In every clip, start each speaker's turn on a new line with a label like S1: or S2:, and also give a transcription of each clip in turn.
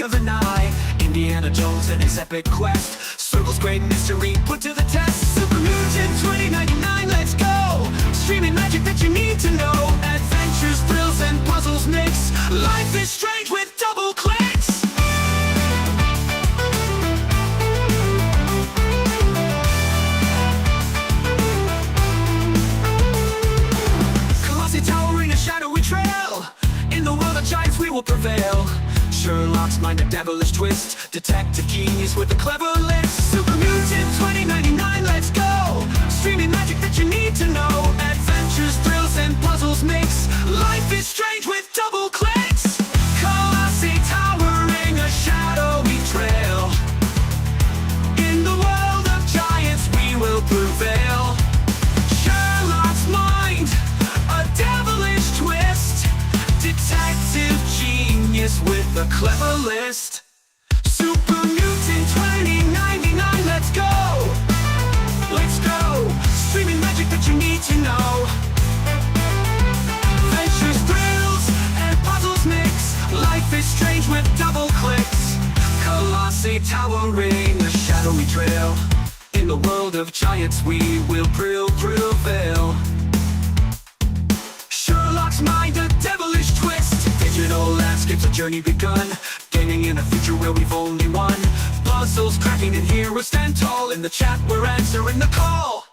S1: of an eye. Indiana Jones and his epic quest, circles great mystery put to the test. Super Mutant 2099, let's go! Streaming magic that you need to know. Adventures, thrills, and puzzles mix. Life is strange with double clicks. Colossi towering a shadowy trail. In the world of giants we will prevail. Sherlock's mind, a devilish twist. Detective genius with a clever list. Super Mutant 2099, let's go! Streaming magic that you need to know. Adventures, thrills, and puzzles mix. Life is strange with double clicks. Colossi towering a shadowy trail. In the world of giants we will prevail. Sherlock's mind, a devilish twist. Detective genius with a clever list. Super Mutant 2099, let's go! Let's go! Streaming magic that you need to know. Adventures, thrills, and puzzles mix. Life is strange with double clicks. Colossi towering a shadowy trail. In the world of giants we will prevail. Sherlock's mind, a devilish twist. Digital landscapes, a journey begun. Gaining in a future where we've only won. Puzzles cracking and heroes stand tall. In the chat we're answering the call.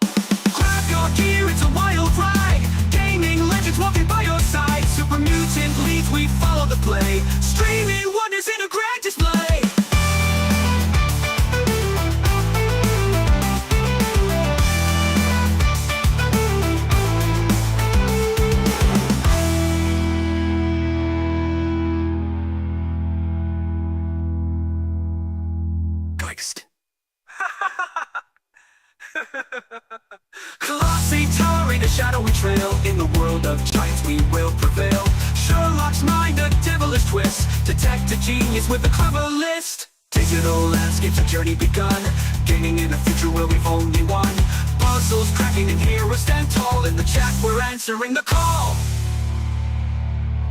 S1: Grab your gear, it's a wild ride. Gaming legends walking by your side. Super Mutant leads, we follow the play. Streaming wonders in a grand display. Colossi towering a shadowy trail. In the world of giants we will prevail. Sherlock's mind, a devilish twist. Detective genius with a clever list. Digital landscapes, a journey begun. Gaining in a future where we've only won. Puzzles cracking and heroes stand tall. In the chat we're answering the call.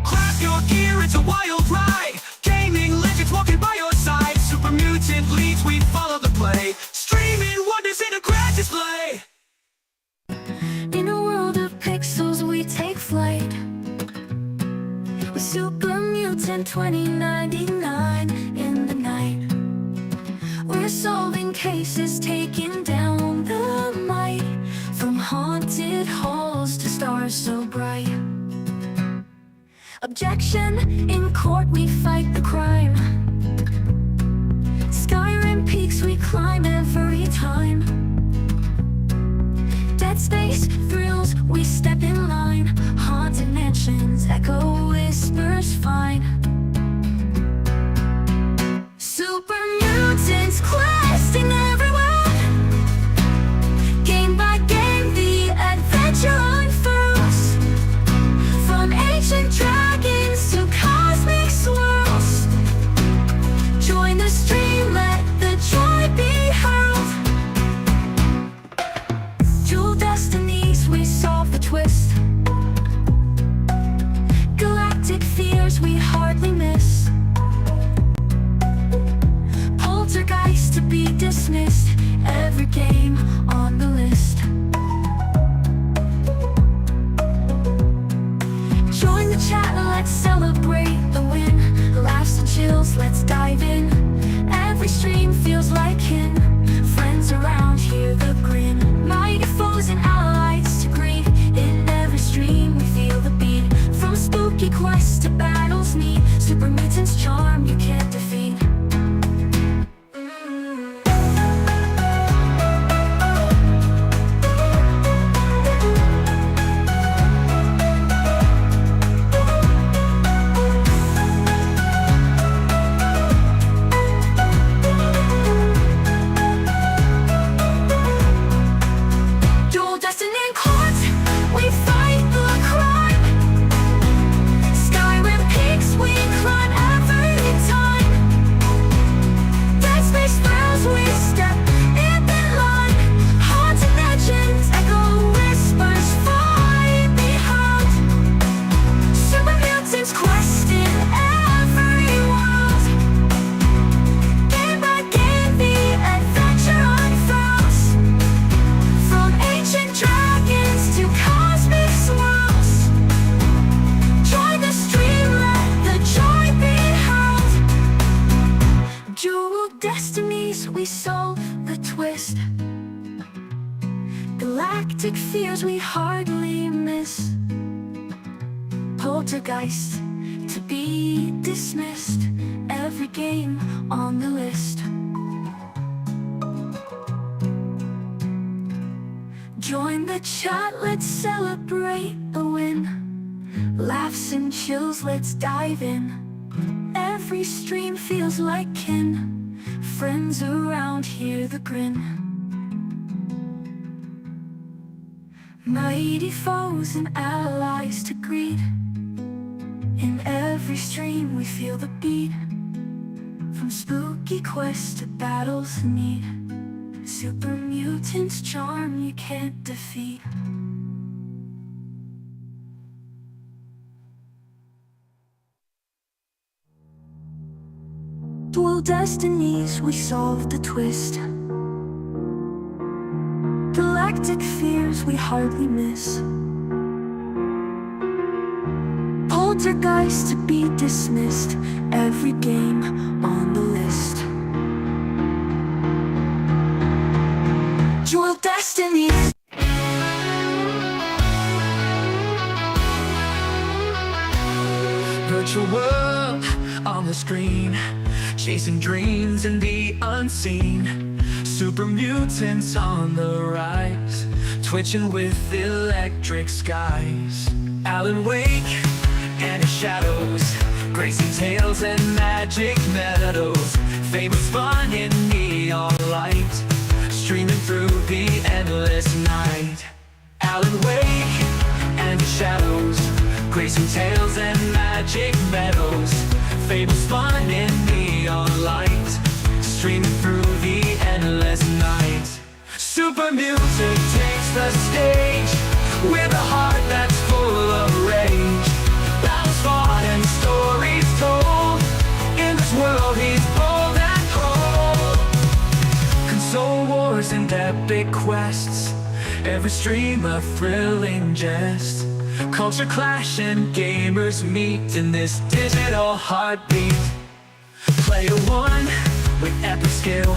S1: Grab your gear, it's a wild ride. Gaming legends walking by your side. Super Mutant leads, we follow the play. Streaming wonders in a grand display.
S2: In a world of pixels we take flight. With Super Mutant 2099 in the night. We're solving cases, taking down the might. From haunted halls to stars so bright. Objection, in court we fight the crime. Skyrim peaks we climb every time. Dead space thrills, we step in line. Haunted mansions, echo whispers fine. Super mutants questing everywhere. Game by game the adventure unfurls. From ancient dragons to cosmic swirls. Join the stream, let the joy be hurled. Dual destinies, we solve the twist. Galactic fears we hardly miss. Poltergeist to be dismissed. Every game on the list. Join the chat, let's celebrate the win. Laughs and chills, let's dive in. Every stream feels like kin. Friends around, hear the grin. Mighty foes and allies to greet. In every stream we feel the beat. From spooky quests to battles neat. Super Mutants charm you can't defeat. Skyrim peaks we climb every time. destinies, we solve the twist. Galactic fears we hardly miss. Poltergeist to be dismissed. Every game on the list. Join the chat, let's celebrate a win. Laughs and chills, let's dive in. Every stream feels like kin. Friends around, hear the grin. Mighty foes and allies to greet. In every stream we feel the beat. From spooky quests to battles neat. Super mutants charm you can't defeat. Dual destinies, we solve the twist. Galactic fears we hardly miss. Poltergeist to be dismissed. Every game on the list. Dual destinies.
S1: Virtual world on the screen, chasing dreams in the unseen. Super mutants on the rise, twitching with electric skies. Alan Wake and his shadows, gracing tales and magic meadows. Famous fun in neon light, streaming through the endless night. Alan Wake and his shadows, gracing tales and magic meadows. Fables fun in neon light, streaming through the endless night. Super music takes the stage, with a heart that's full of rage. Battles fought and stories told, in this world he's bold and cold. Console wars and epic quests, every stream a thrilling jest. Culture clash and gamers meet in this digital heartbeat. Player one with epic skill,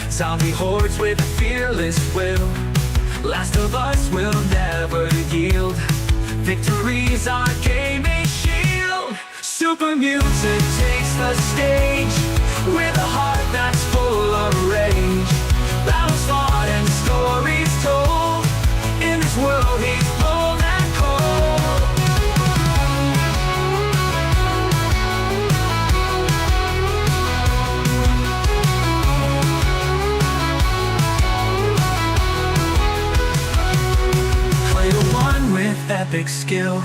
S1: zombie hordes with a fearless will. Last of Us will never yield, victory's our gaming shield. Super mutant takes the stage, with a heart that's full of rage. Battles fought and stories told, in this world he's bold and cold. Player one with epic skill,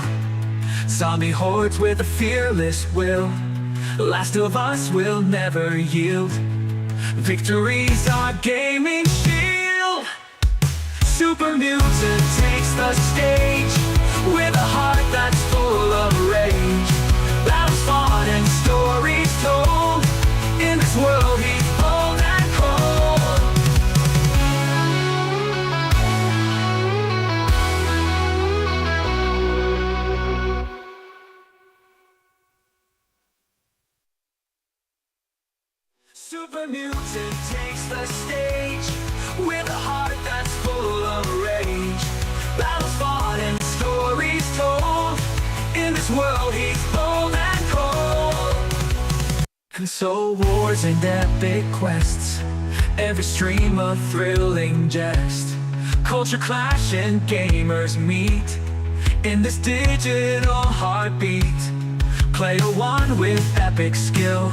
S1: zombie hordes with a fearless will. Last of Us will never yield, victory's our gaming shield. Super mutant takes the stage, with a heart that's full of rage. Battles fought and stories told, in this world he's bold and cold. Super mutant takes the stage, with a heart that's full of rage. Battles fought and stories told, in this world he's bold and cold. Console wars and epic quests, every stream a thrilling jest. Culture clash and gamers meet, in this digital heartbeat. Player one with epic skill,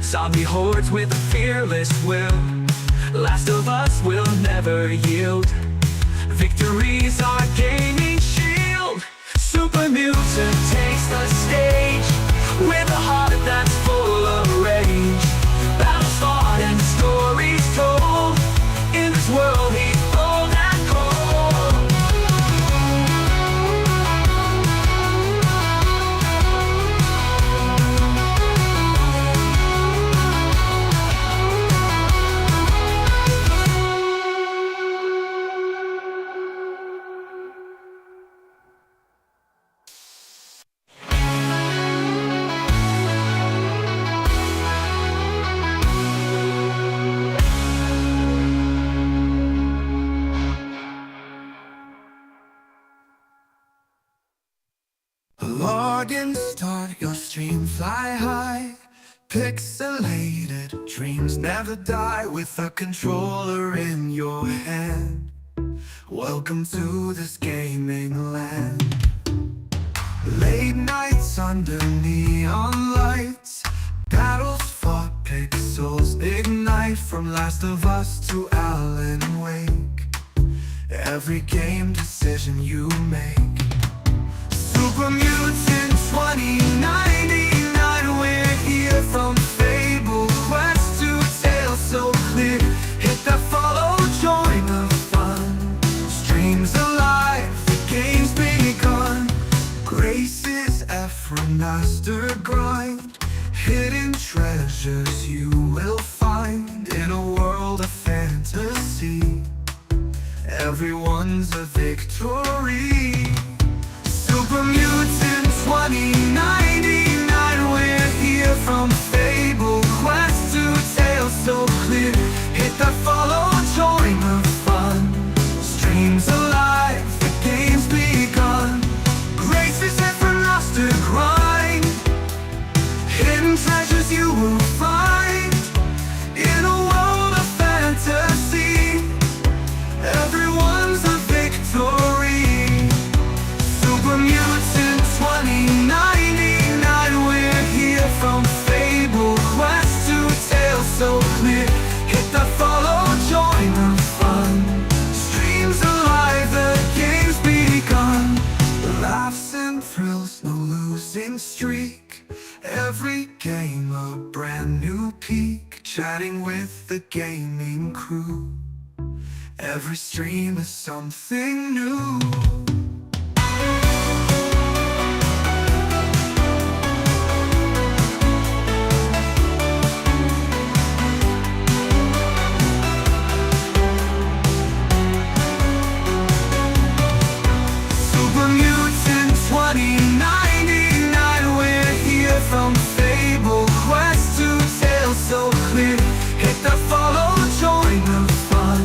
S1: zombie hordes with a fearless will. Last of Us will never yield, victory's our gaming shield. Super mutant takes the stage, with a heart that's full of rage. Battles fought and stories told, in this world he's bold and cold. Fly high, pixelated dreams never die with a controller in your hand. Welcome to this gaming land. Late nights under neon lights, battles fought, pixels ignite. From Last of Us to Alan Wake, every game decision you make. Super Mutant 2099, we're here. From Fable Quest to Tales so clear, hit that follow, join the fun. Streams alive, the game's begun. Grace's Ephraim master grind, hidden treasures you will find. In a world of fantasy, everyone's a victory. Super Mutant 2099, we're here. From Fable Quest to Tales so clear, hit that follow, join the fun. Streams alive, the game's begun. Grace is ever lost to grind, hidden treasures you will find. In a world of fantasy, everyone's a victory. Super Mutant 2099, we're here. From Fable Quest to Tales so clear, hit that follow, join the fun. Streams alive, the game's begun. Laughs and thrills, no losing streak. Every game a brand new peak. Chatting with the gaming crew, every stream is something new. Super Mutant 2099, we're here. From Fable Quest to Tales so clear, hit that follow, join the fun.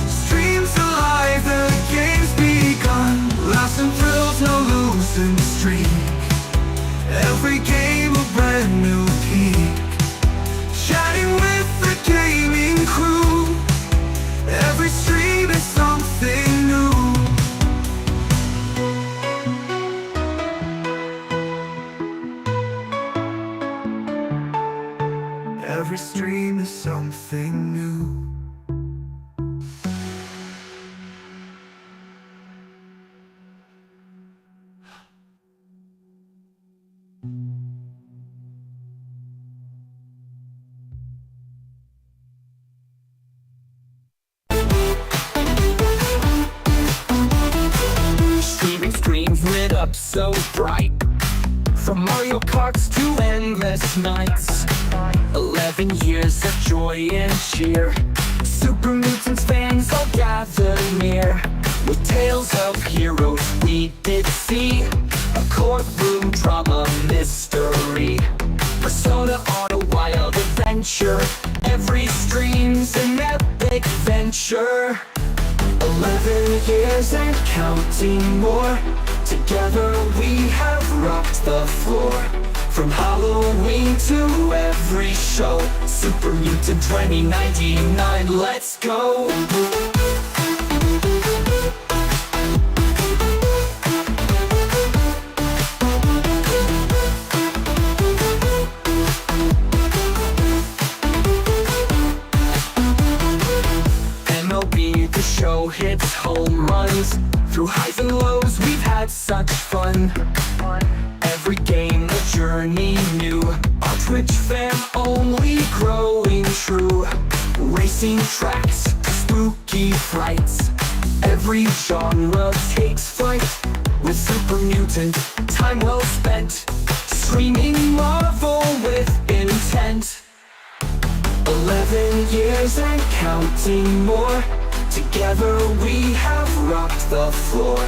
S1: Streams alive, the game's begun. Laughs and thrills, no losing streak. Every game a brand new peak. Chatting with the gaming crew, every stream is something new. Every stream is something new.
S3: Streaming screens lit up so bright, from Mario Karts to endless nights. 11 years of joy and cheer, Super Mutants fans all gather near. With tales of heroes we did see, a courtroom drama mystery, Persona on a wild adventure. Every stream's an epic venture. 11 years and counting more, together we have rocked the floor. From Halloween to every show, Super Mutant 2099, let's go! MLB, the show hits home runs. Through highs and lows, we've had such fun. Every game a journey new, our Twitch fam only growing true. Racing tracks, spooky frights, every genre takes flight. With Super Mutant, time well spent, streaming Marvel with intent. 11 years and counting more, together we have rocked the floor.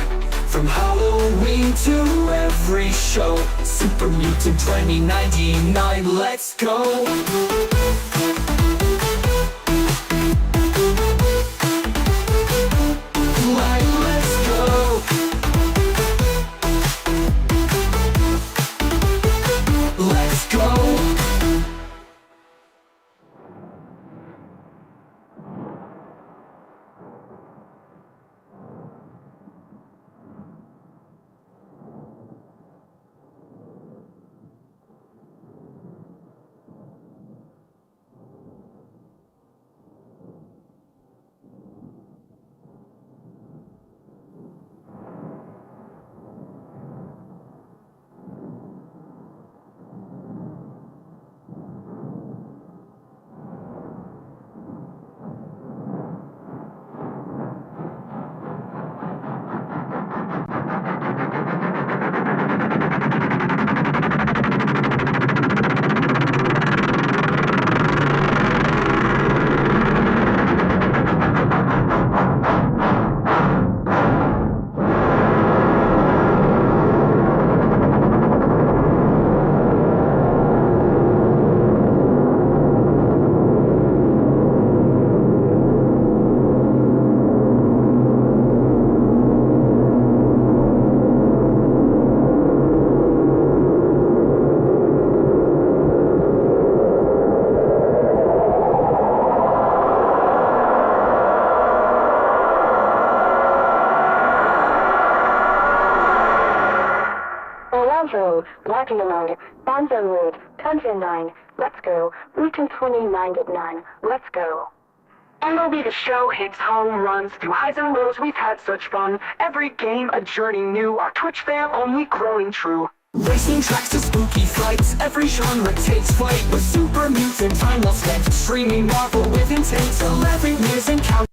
S3: From Halloween to every show, Super Mutant 2099, let's go! Let's go! Let's
S4: 2, marking mode, Bonzo mode, Content 9, let's go, Route 29 at 9, let's go. MLB The Show hits home runs through highs and lows, we've had such fun. Every game a journey new, our Twitch fam only growing true.
S3: Racing tracks to spooky fights, every genre takes flight with super mutant time well spent. Streaming Marvel with intent, 11 years and count.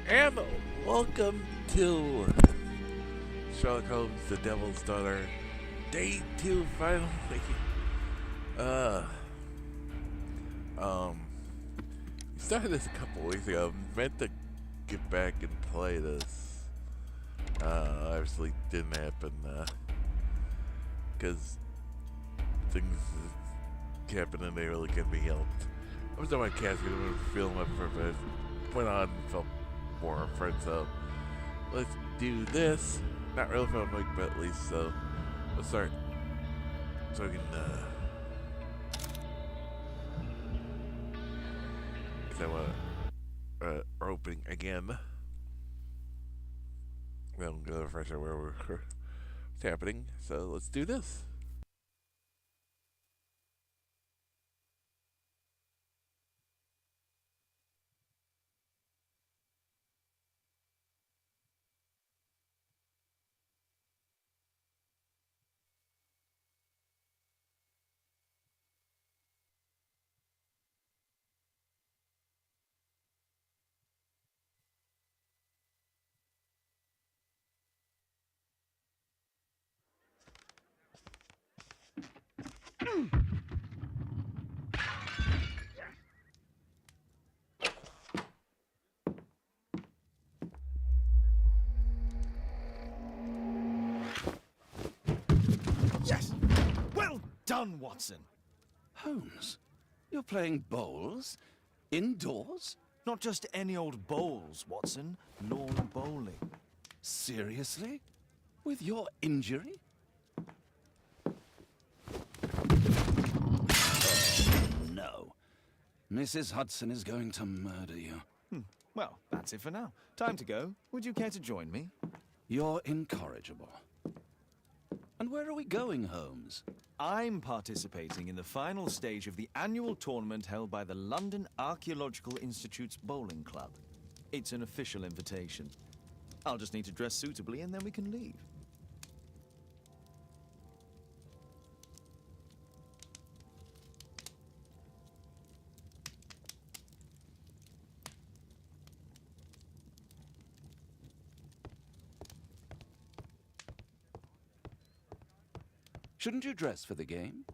S5: And welcome to Sherlock Holmes, the Devil's Daughter, Day 2 finally. We started this a couple weeks ago. Meant to get back and play this. Obviously didn't happen, because things happen and they really can't be helped. I was on my cast, we were feeling up for a bit. Went on and felt more friends, so let's do this. Not really for a week, but at least so let's start so I can cause I want opening again. Then we'll go refresh where we're what's happening. So let's do this.
S6: Yes! Well done, Watson!
S7: Holmes, you're playing bowls? Indoors?
S6: Not just any old bowls, Watson. Lawn bowling.
S7: Seriously? With your injury? Oh, no. Mrs. Hudson is going to murder you.
S6: Well, that's it for now. Time to go. Would you care to join me?
S7: You're incorrigible. And where are we going, Holmes?
S6: I'm participating in the final stage of the annual tournament held by the London Archaeological Institute's Bowling Club. It's an official invitation. I'll just need to dress suitably and then we can leave.
S7: Shouldn't you dress for the game?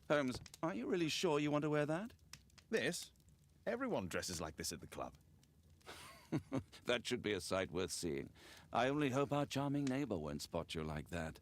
S7: Holmes, are you really sure you want to wear that?
S6: This? Everyone dresses like this at the club.
S7: That should be a sight worth seeing. I only hope our charming neighbor won't spot you like that.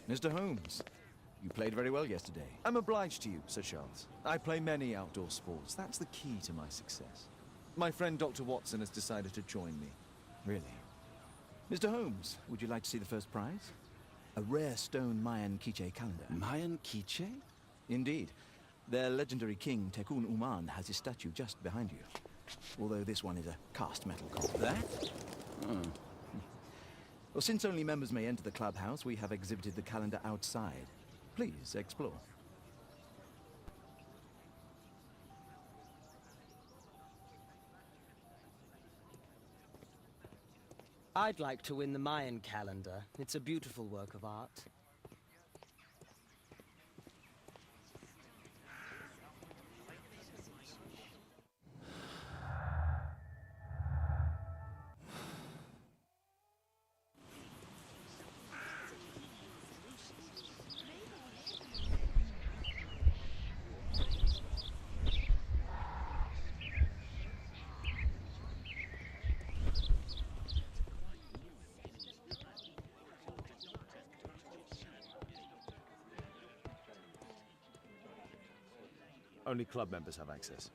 S6: Mr. Holmes, you played very well yesterday. I'm obliged to you, Sir Charles. I play many outdoor sports. That's the key to my success. My friend Dr. Watson has decided to join me. Really. Mr. Holmes, would you like to see the first prize? A rare stone Mayan quiche calendar.
S7: Mayan quiche?
S6: Indeed. Their legendary king, Tekun Uman, has his statue just behind you. Although this one is a cast metal copy.
S7: That? Oh.
S6: Well, since only members may enter the clubhouse, we have exhibited the calendar outside. Please, explore.
S8: I'd like to win the Mayan calendar. It's a beautiful work of art.
S6: Only club members have access.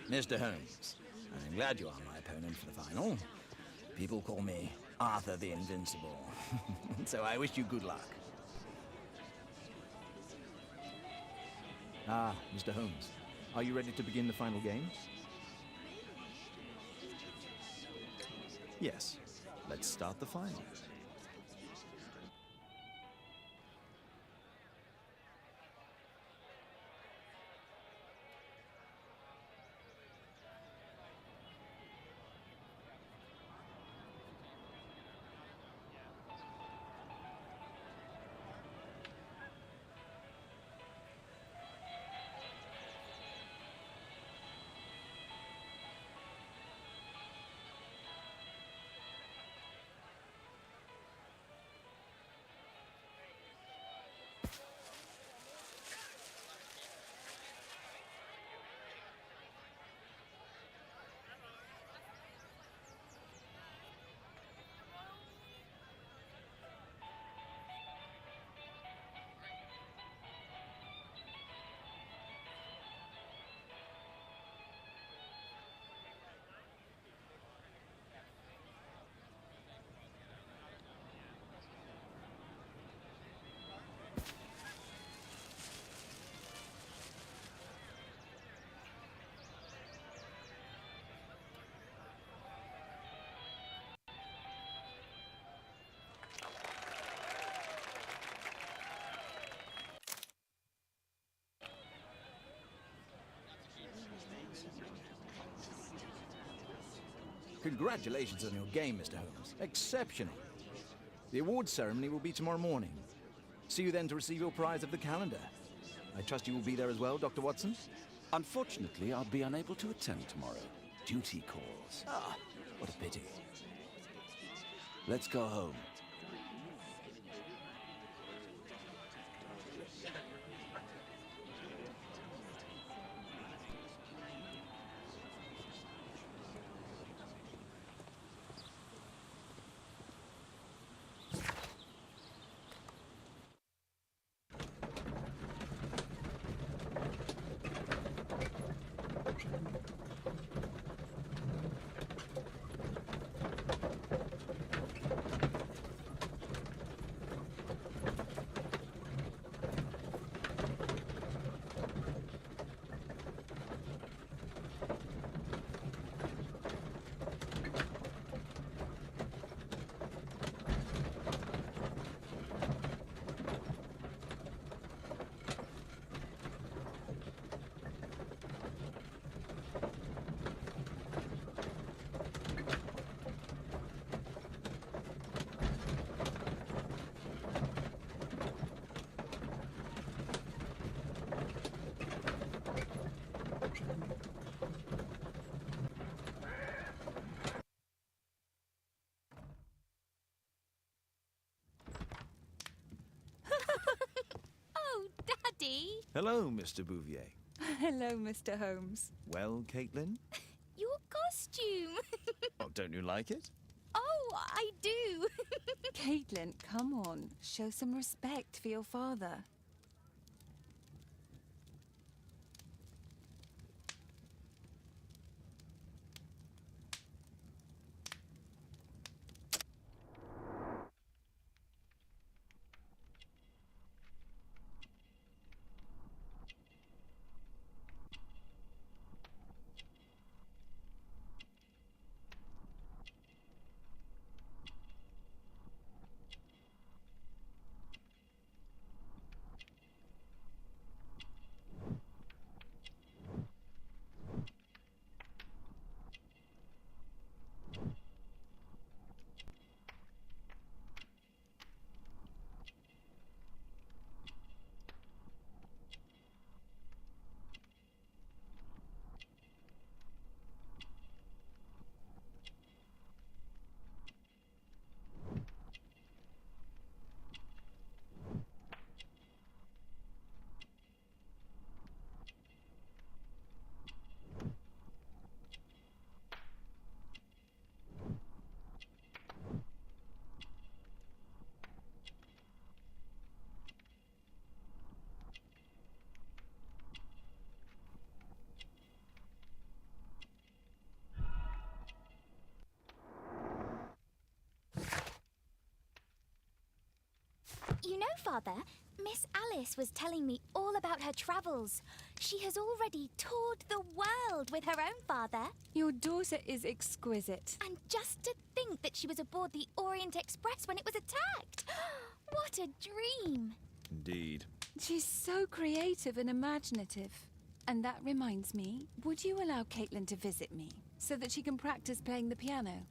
S6: Mr. Holmes, I'm glad you are my opponent for the final. People call me Arthur the Invincible, so I wish you good luck. Ah, Mr. Holmes, are you ready to begin the final game? Yes, let's start the final. Congratulations on your game, Mr. Holmes. Exceptional. The awards ceremony will be tomorrow morning. See you then to receive your prize of the calendar. I trust you will be there as well, Dr. Watson?
S7: Unfortunately, I'll be unable to attend tomorrow. Duty calls.
S6: Ah, what a pity.
S7: Let's go home.
S9: Oh, Daddy!
S6: Hello, Mr. Bouvier.
S10: Hello, Mr. Holmes.
S6: Well, Caitlin?
S9: Your costume!
S6: Oh, don't you like it?
S9: Oh, I do!
S10: Caitlin, come on. Show some respect for your father.
S9: You know, Father, Miss Alice was telling me all about her travels. She has already toured the world with her own father.
S10: Your daughter is exquisite.
S9: And just to think that she was aboard the Orient Express when it was attacked. What a dream!
S6: Indeed.
S10: She's so creative and imaginative. And that reminds me, would you allow Caitlin to visit me so that she can practice playing the piano?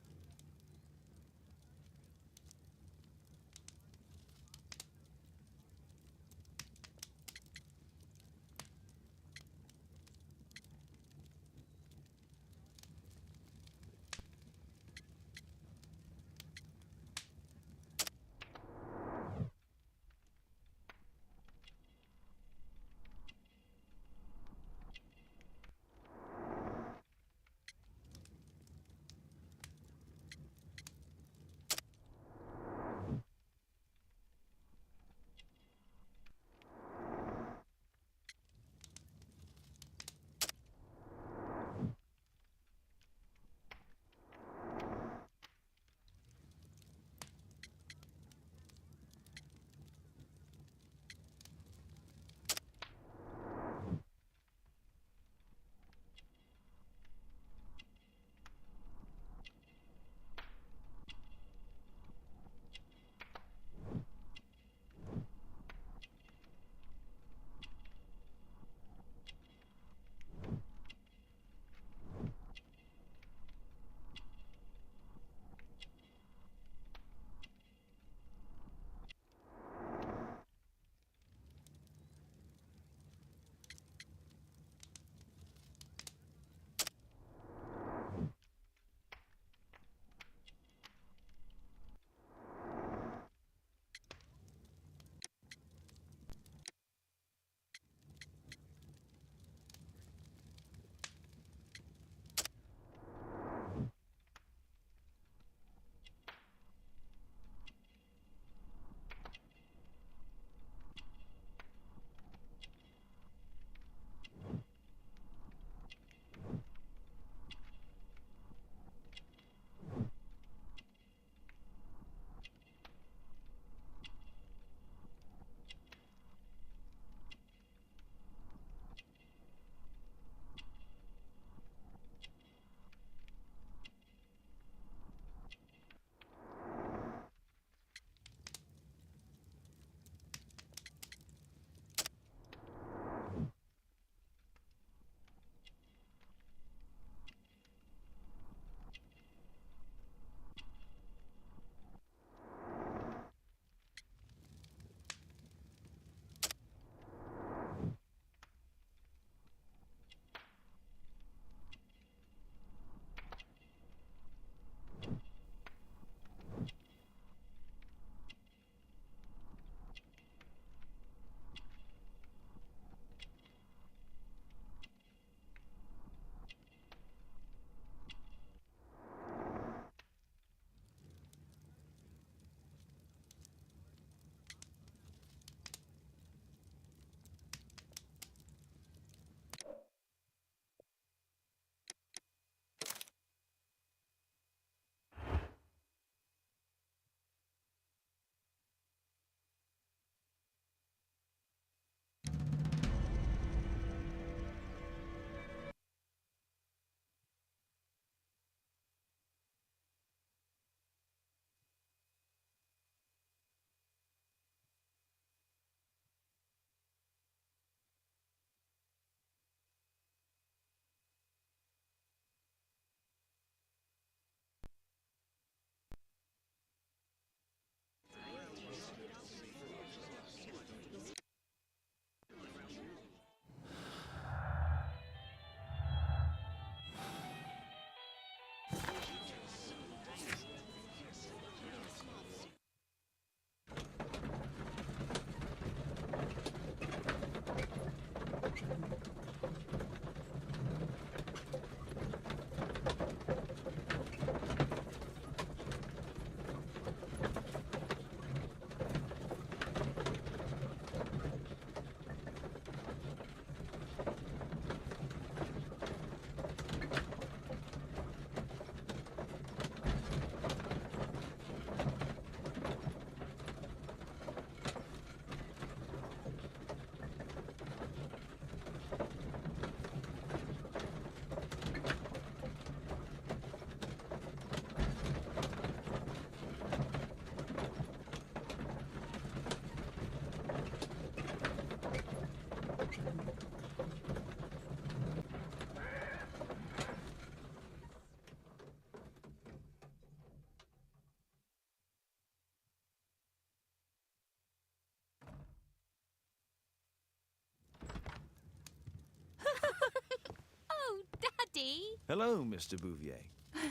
S9: Archie.
S6: Hello, Mr. Bouvier.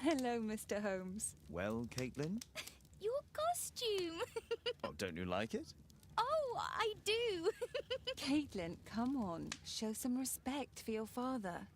S10: Hello, Mr. Holmes.
S6: Well, Caitlin?
S9: Your costume.
S6: Oh, don't you like it?
S9: Oh, I do.
S10: Caitlin, come on. Show some respect for your father.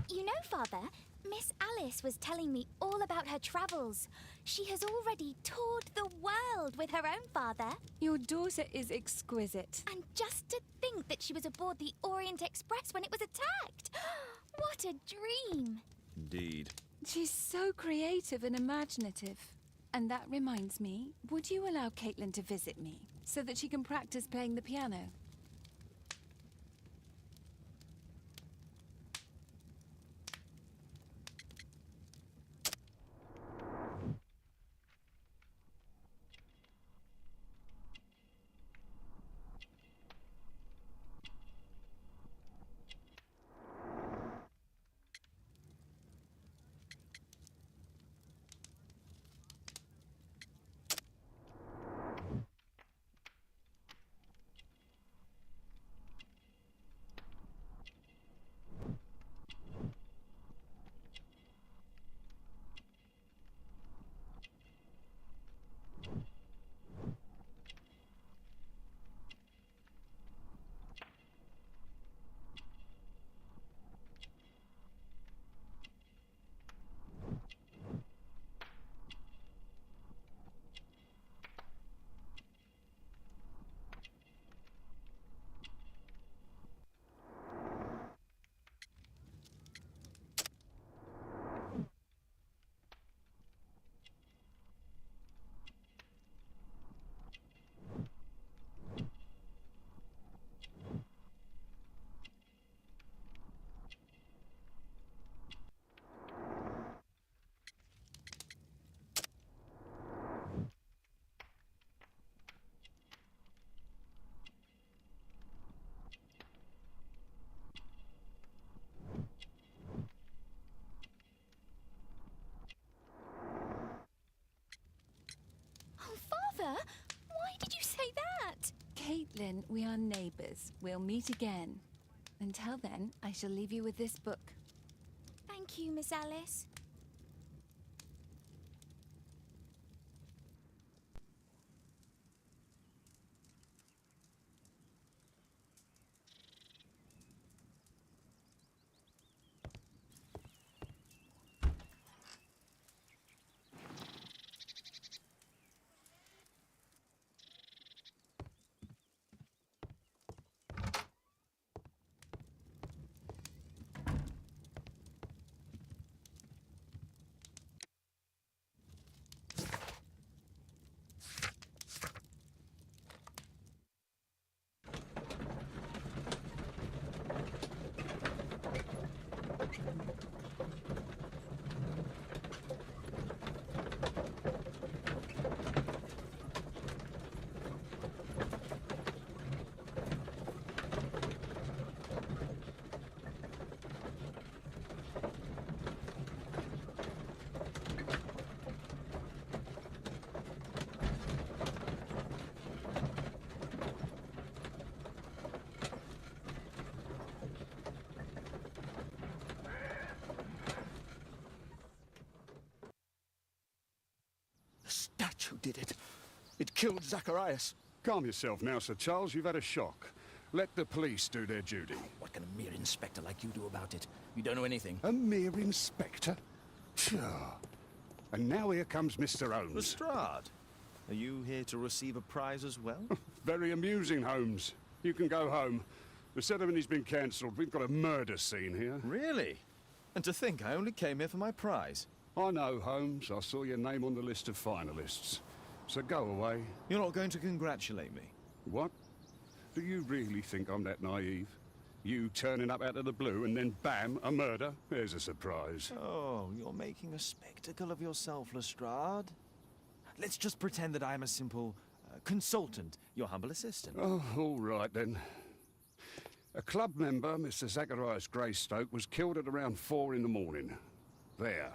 S9: You know, Father, Miss Alice was telling me all about her travels. She has already toured the world with her own father.
S10: Your daughter is exquisite.
S9: And just to think that she was aboard the Orient Express when it was attacked. What a dream.
S6: Indeed.
S10: She's so creative and imaginative. And that reminds me, would you allow Caitlin to visit me so that she can practice playing the piano?
S9: Oh, Father, why did you say that?
S10: Caitlin, we are neighbours. We'll meet again. Until then, I shall leave you with this book.
S9: Thank you, Miss Alice.
S11: The statue did it. It killed Zacharias.
S12: Calm yourself now, Sir Charles. You've had a shock. Let the police do their duty.
S11: What can a mere inspector like you do about it? You don't know anything.
S12: A mere inspector? Sure. And now here comes Mr. Holmes.
S6: Lestrade, are you here to receive a prize as well?
S12: Very amusing, Holmes. You can go home. The ceremony's been cancelled. We've got a murder scene here.
S6: Really? And to think I only came here for my prize.
S12: I know, Holmes. I saw your name on the list of finalists. So go away.
S6: You're not going to congratulate me?
S12: What? Do you really think I'm that naive? You turning up out of the blue and then bam, a murder? There's a surprise.
S6: Oh, you're making a spectacle of yourself, Lestrade. Let's just pretend that I'm a simple consultant, your humble assistant.
S12: Oh, all right then. A club member, Mr. Zacharias Greystoke, was killed at around 4 in the morning. There.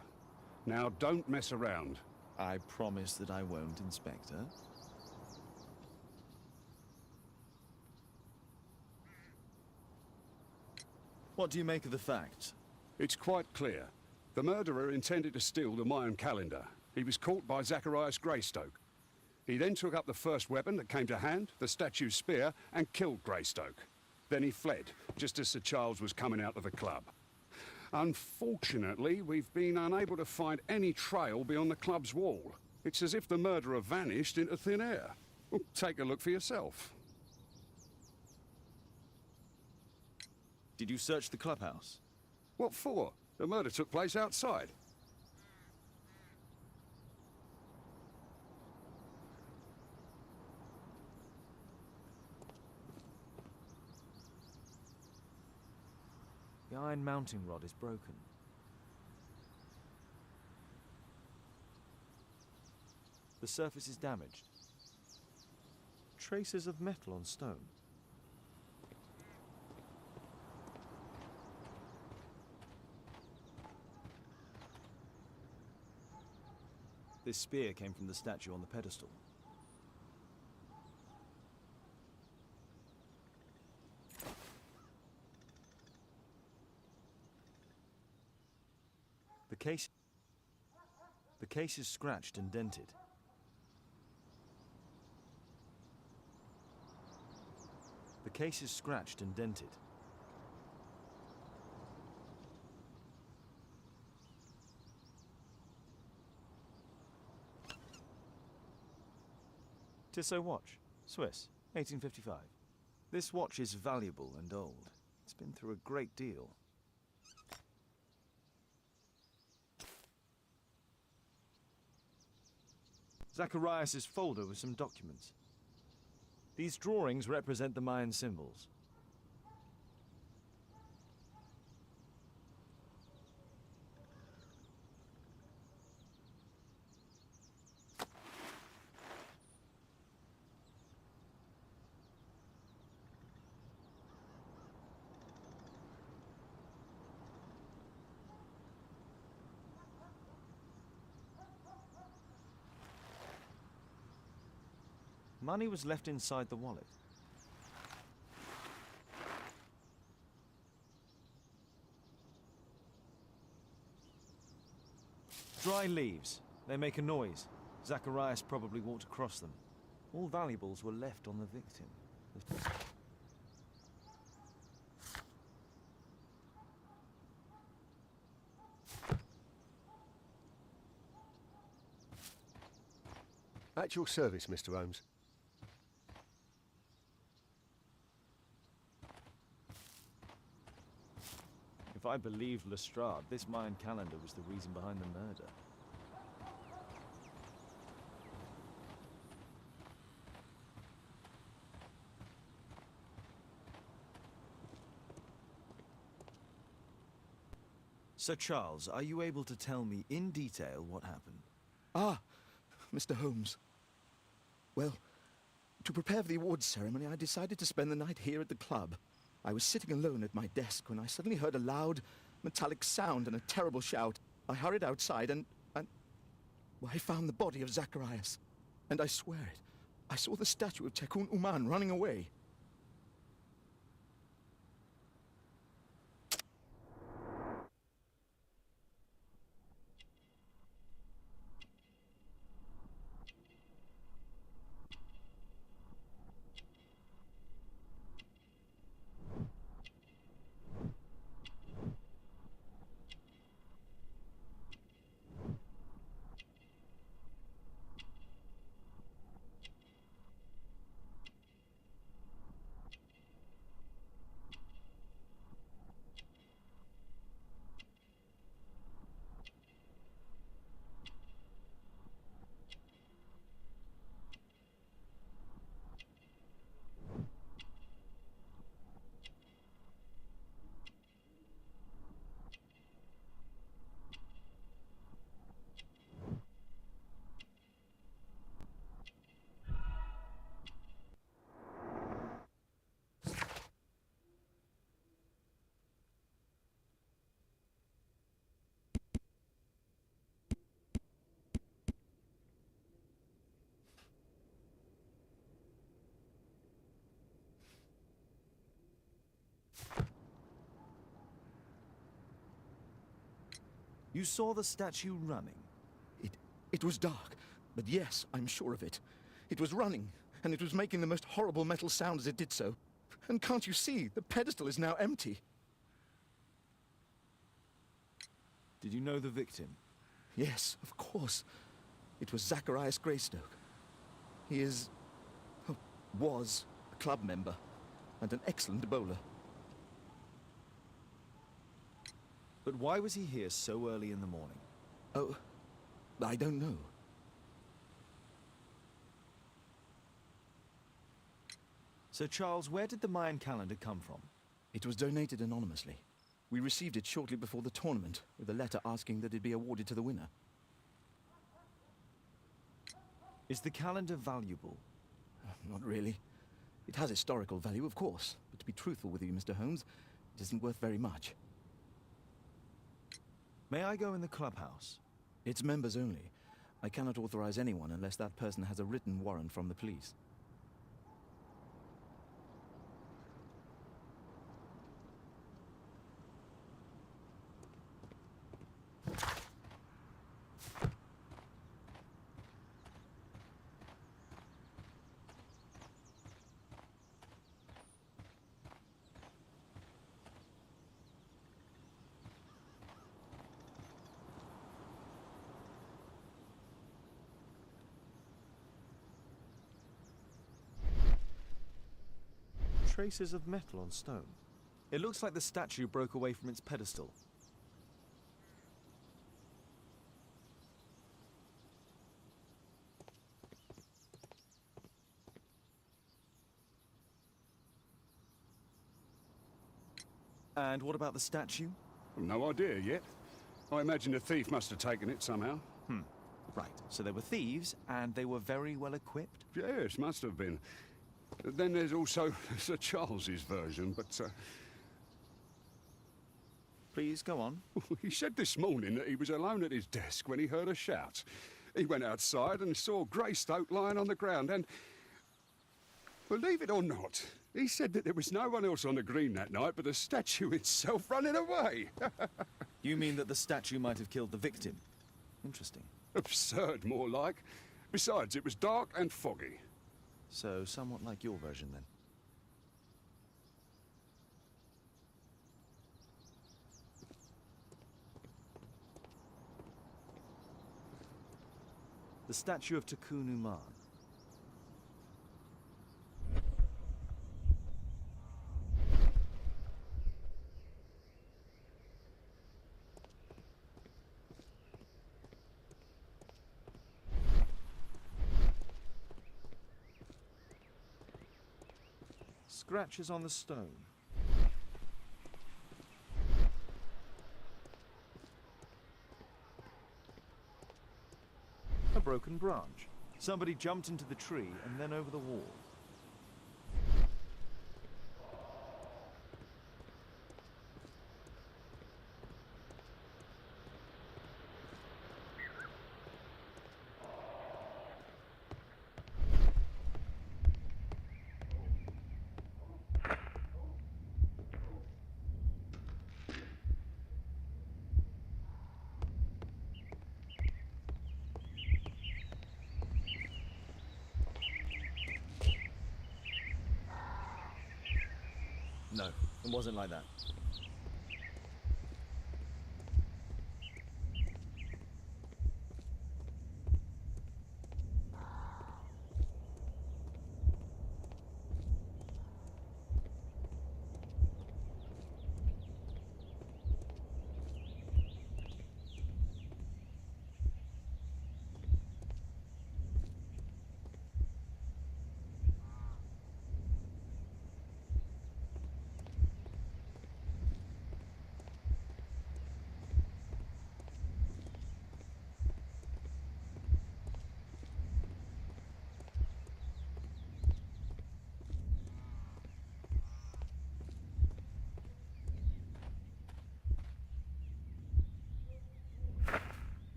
S12: Now, don't mess around.
S6: I promise that I won't, Inspector. What do you make of the facts?
S12: It's quite clear. The murderer intended to steal the Mayan calendar. He was caught by Zacharias Greystoke. He then took up the first weapon that came to hand, the statue's spear, and killed Greystoke. Then he fled, just as Sir Charles was coming out of the club. Unfortunately, we've been unable to find any trail beyond the club's wall. It's as if the murderer vanished into thin air. Well, take a look for yourself.
S6: Did you search the clubhouse?
S12: What for? The murder took place outside.
S6: The iron mounting rod is broken. The surface is damaged. Traces of metal on stone. This spear came from the statue on the pedestal. The case is scratched and dented. The case is scratched and dented. Tissot watch, Swiss, 1855. This watch is valuable and old. It's been through a great deal. Zacharias' folder with some documents. These drawings represent the Mayan symbols. Money was left inside the wallet. Dry leaves. They make a noise. Zacharias probably walked across them. All valuables were left on the victim.
S13: At your service, Mr. Holmes.
S6: If I believed Lestrade, this Mayan calendar was the reason behind the murder. Sir Charles, are you able to tell me in detail what happened?
S11: Ah, Mr. Holmes. Well, to prepare for the awards ceremony, I decided to spend the night here at the club. I was sitting alone at my desk when I suddenly heard a loud, metallic sound and a terrible shout. I hurried outside and well, I found the body of Zacharias. And I swear it, I saw the statue of Tekun Uman running away.
S6: You saw the statue running?
S11: It was dark, but yes, I'm sure of it. It was running, and it was making the most horrible metal sound as it did so. And can't you see? The pedestal is now empty.
S6: Did you know the victim?
S11: Yes, of course. It was Zacharias Greystoke. He is... oh, was a club member, and an excellent bowler.
S6: But why was he here so early in the morning?
S11: Oh, I don't know.
S6: So, Charles, where did the Mayan calendar come from?
S11: It was donated anonymously. We received it shortly before the tournament, with a letter asking that it be awarded to the winner.
S6: Is the calendar valuable?
S11: Not really. It has historical value, of course, but to be truthful with you, Mr. Holmes, it isn't worth very much.
S6: May I go in the clubhouse?
S11: It's members only. I cannot authorize anyone unless that person has a written warrant from the police.
S6: Traces of metal on stone. It looks like the statue broke away from its pedestal. And what about the statue?
S12: No idea yet. I imagine a thief must have taken it somehow.
S6: Right, so there were thieves, and they were very well equipped?
S12: Yes, must have been. Then there's also Sir Charles's version, but
S6: Please, go on.
S12: he said this morning that he was alone at his desk when he heard a shout. He went outside and saw Greystoke lying on the ground, and believe it or not, he said that there was no one else on the green that night but the statue itself running away.
S6: You mean that the statue might have killed the victim? Interesting.
S12: Absurd, more like. Besides, it was dark and foggy.
S6: So, somewhat like your version, then. The statue of Takunu Man. Scratches on the stone. A broken branch. Somebody jumped into the tree and then over the wall. No, it wasn't like that.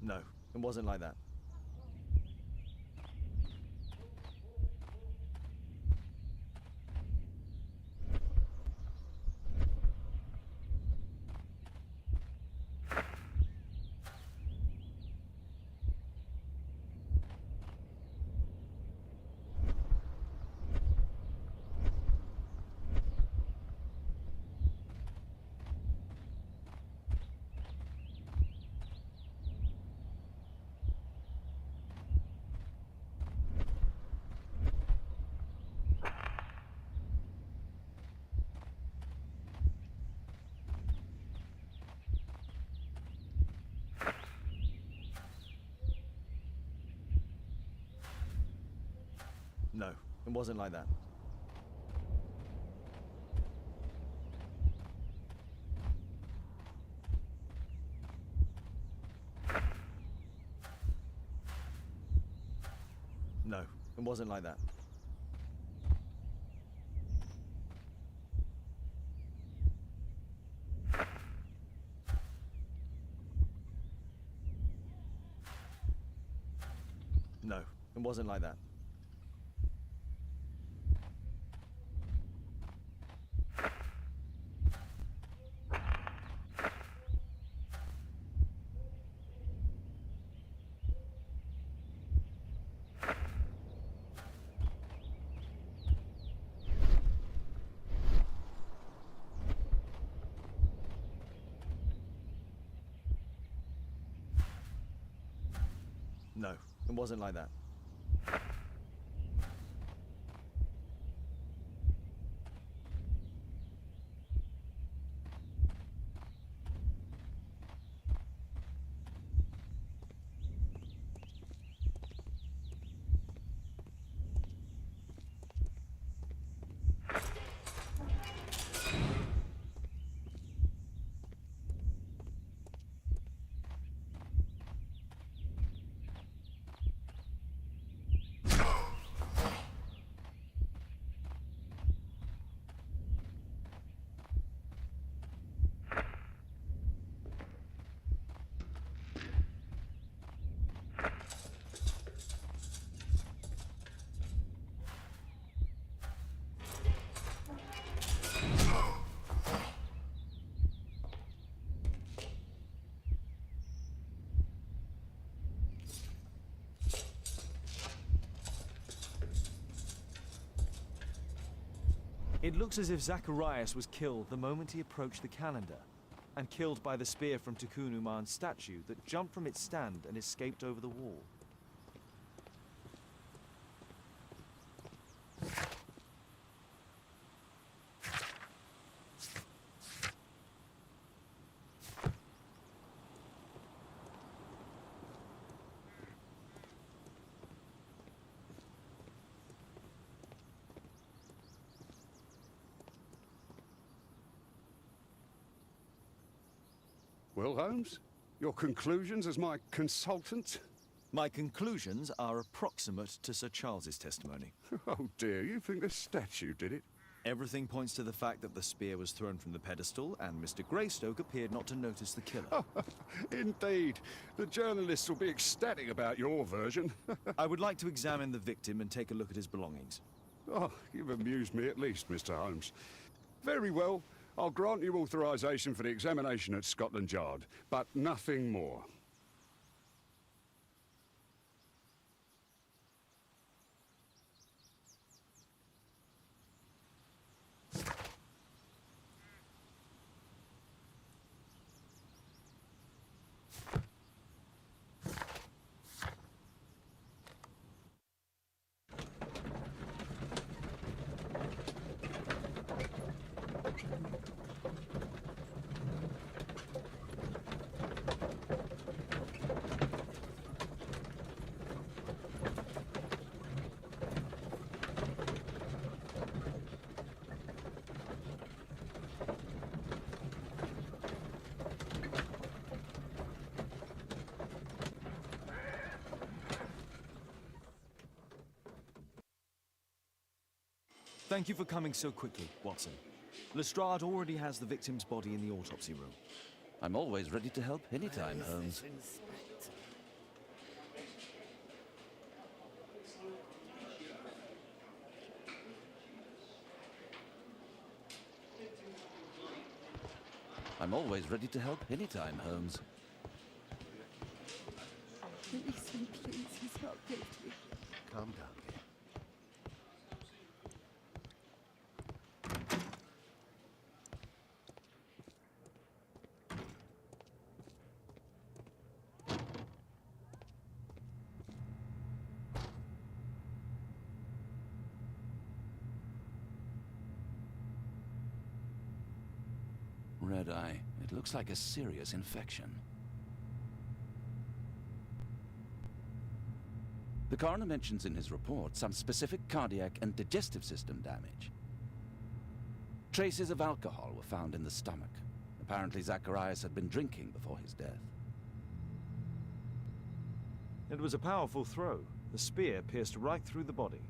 S6: No, it wasn't like that. No, it wasn't like that. No, it wasn't like that. No, it wasn't like that. No, it wasn't like that. It looks as if Zacharias was killed the moment he approached the calendar, and killed by the spear from Tikkun Uman's statue that jumped from its stand and escaped over the wall.
S12: Well, Holmes, your conclusions as my consultant?
S6: My conclusions are approximate to Sir Charles's testimony.
S12: Oh dear, you think the statue did it?
S6: Everything points to the fact that the spear was thrown from the pedestal, and Mr. Greystoke appeared not to notice the killer.
S12: Indeed. The journalists will be ecstatic about your version.
S6: I would like to examine the victim and take a look at his belongings.
S12: Oh, you've amused me at least, Mr. Holmes. Very well. I'll grant you authorization for the examination at Scotland Yard, but nothing more.
S6: Thank you for coming so quickly, Watson. Lestrade already has the victim's body in the autopsy room.
S7: I'm always ready to help anytime, Holmes. I'm always ready to help anytime, Holmes.
S10: Release him, please. He's not guilty.
S11: Calm down.
S7: Red eye. It looks like a serious infection. The coroner mentions in his report some specific cardiac and digestive system damage. Traces of alcohol were found in the stomach. Apparently Zacharias had been drinking before his death.
S6: It was a powerful throw. The spear pierced right through the body.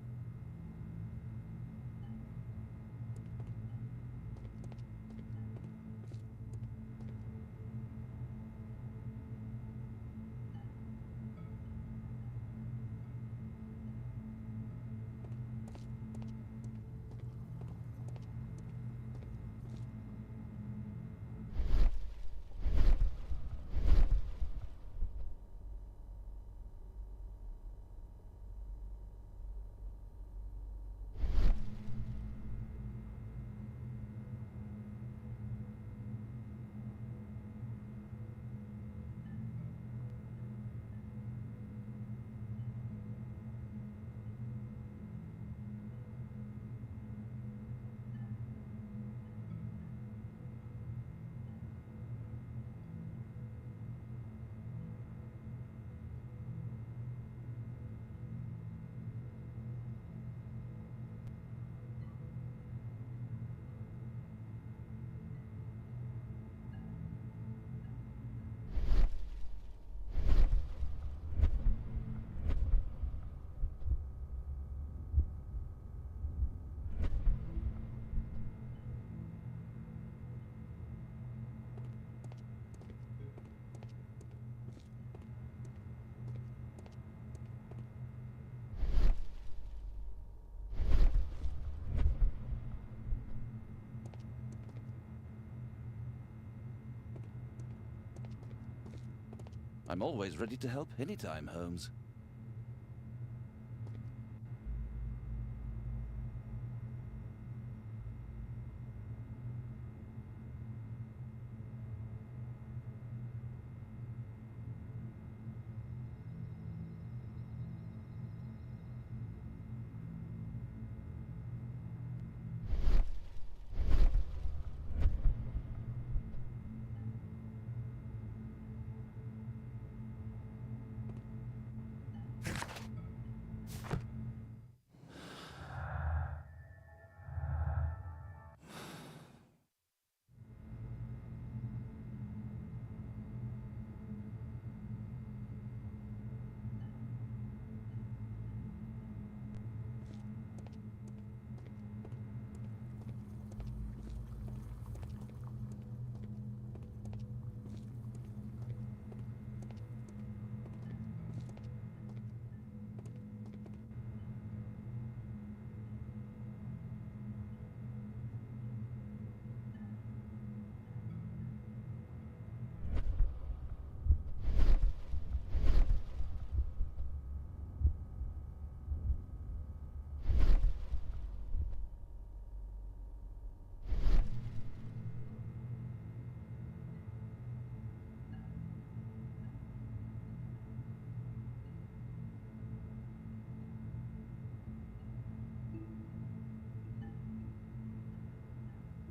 S7: I'm always ready to help anytime, Holmes.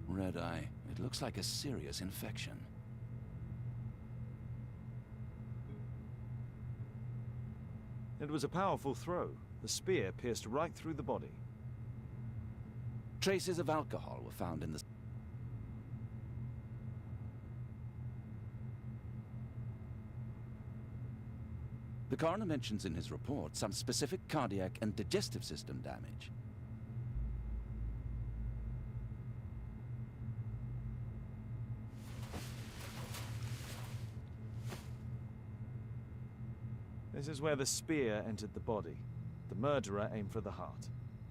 S7: Red eye. It looks like a serious infection.
S6: It was a powerful throw. The spear pierced right through the body.
S7: Traces of alcohol were found in the... The coroner mentions in his report some specific cardiac and digestive system damage.
S6: This is where the spear entered the body. The murderer aimed for the heart.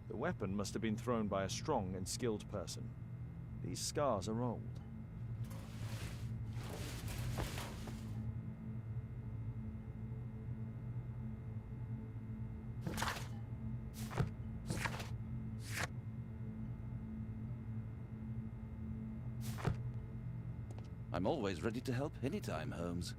S6: The weapon must have been thrown by a strong and skilled person. These scars are old.
S7: I'm always ready to help anytime, Holmes.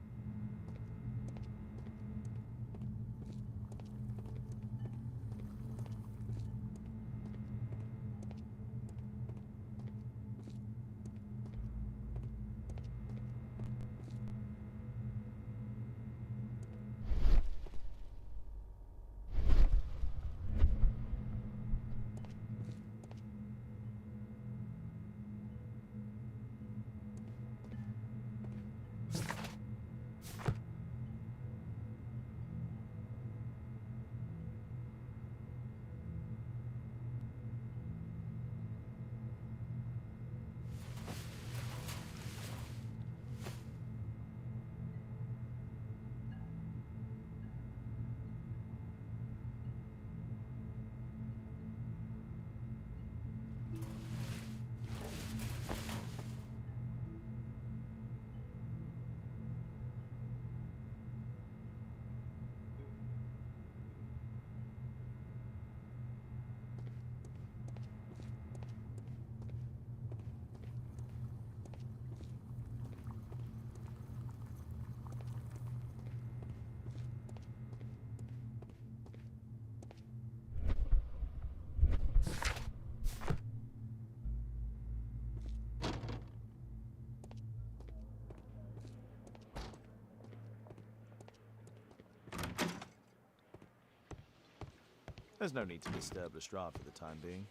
S6: There's no need to disturb Lestrade for the time being.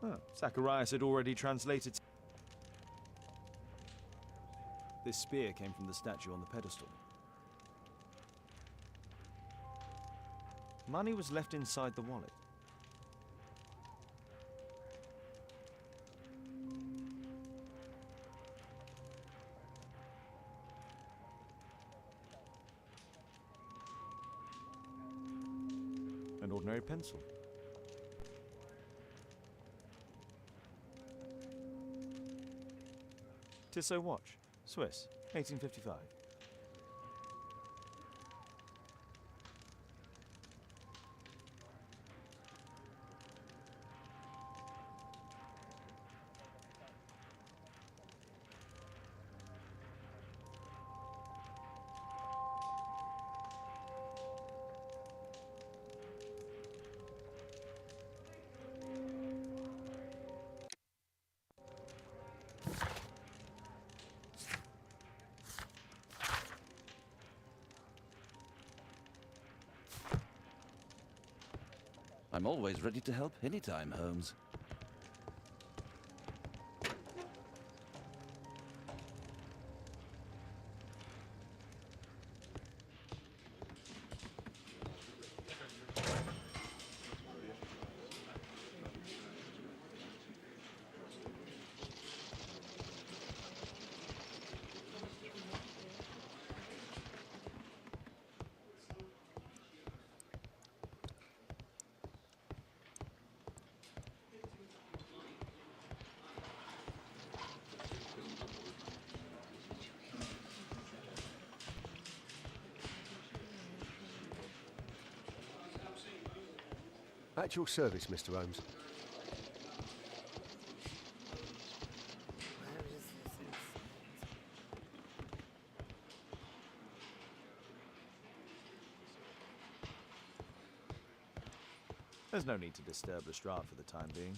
S6: Oh, Zacharias had already translated. This spear came from the statue on the pedestal. Money was left inside the wallet. An ordinary pencil. Tissot watch, Swiss, 1855.
S7: I'm always ready to help anytime, Holmes.
S13: At your service, Mr. Holmes.
S6: There's no need to disturb Lestrade for the time being.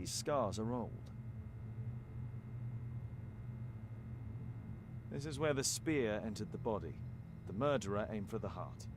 S6: These scars are old. This is where the spear entered the body. The murderer aimed for the heart.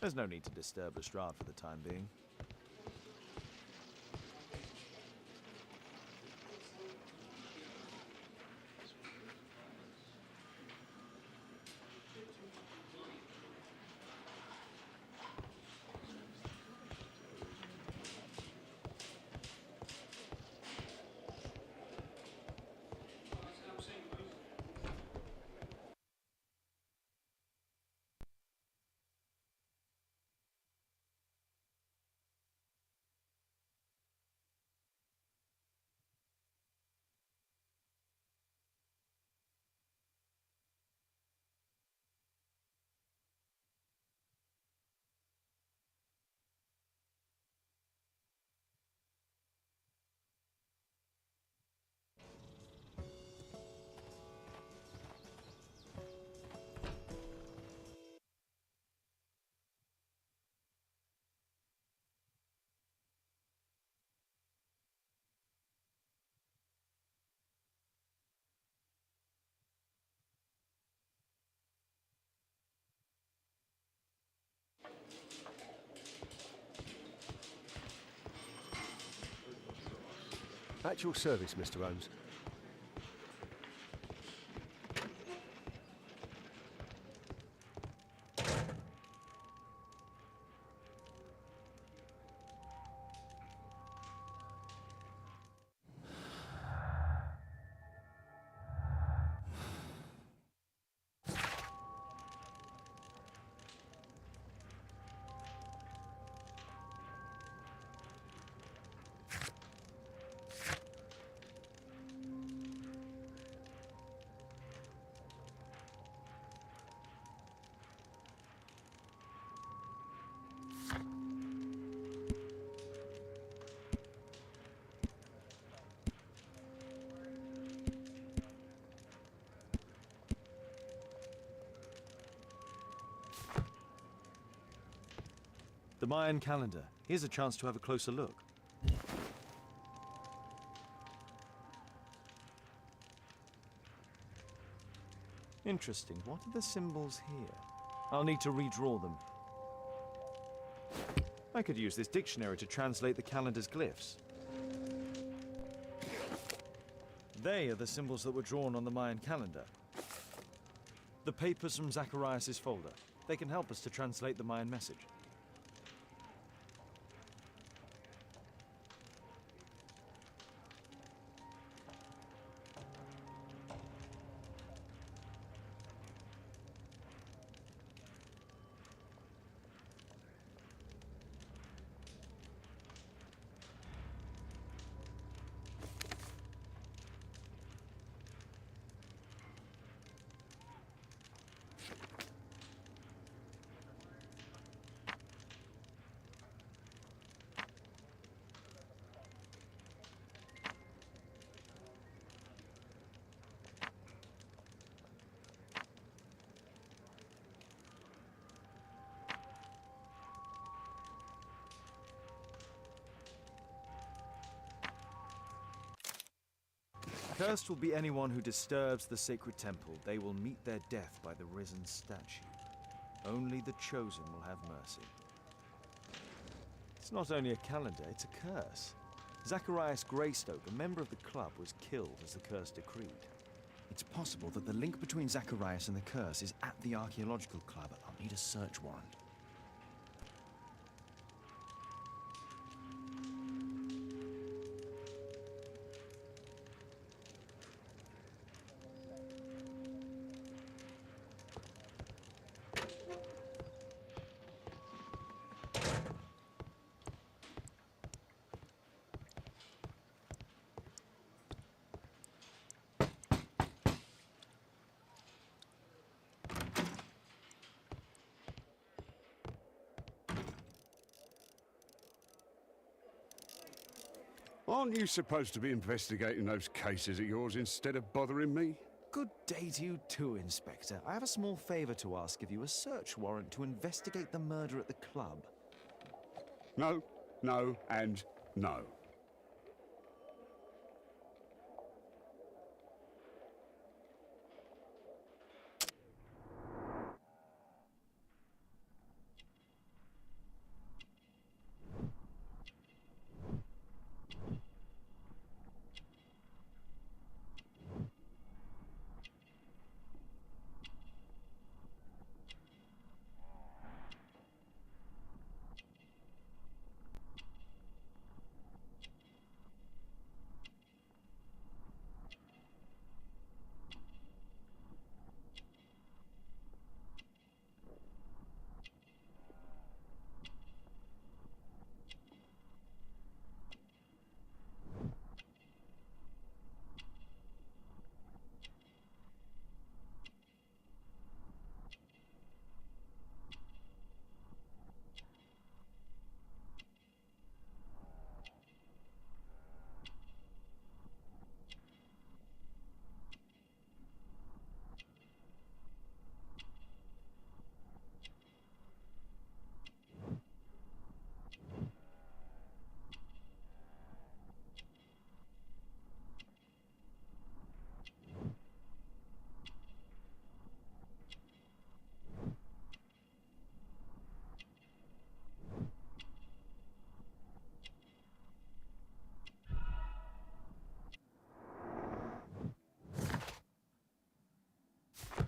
S6: There's no need to disturb Lestrade for the time being.
S13: At your service, Mr. Holmes. The Mayan calendar. Here's a chance to have a closer look. Interesting. What are the symbols here? I'll need to redraw them. I could use this dictionary to translate the calendar's glyphs. They are the symbols that were drawn on the Mayan calendar. The papers from Zacharias' folder. They can help us to translate the Mayan message. Cursed will be anyone who disturbs the sacred temple. They will meet their death by the risen statue. Only the chosen will have mercy. It's not only a calendar, it's a curse. Zacharias Greystoke, a member of the club, was killed as the curse decreed. It's possible that the link between Zacharias and the curse is at the archaeological club. I'll need a search warrant.
S12: Aren't you supposed to be investigating those cases of yours instead of bothering me?
S6: Good day to you too, Inspector. I have a small favor to ask of you, a search warrant to investigate the murder at the club.
S12: No, no, and no.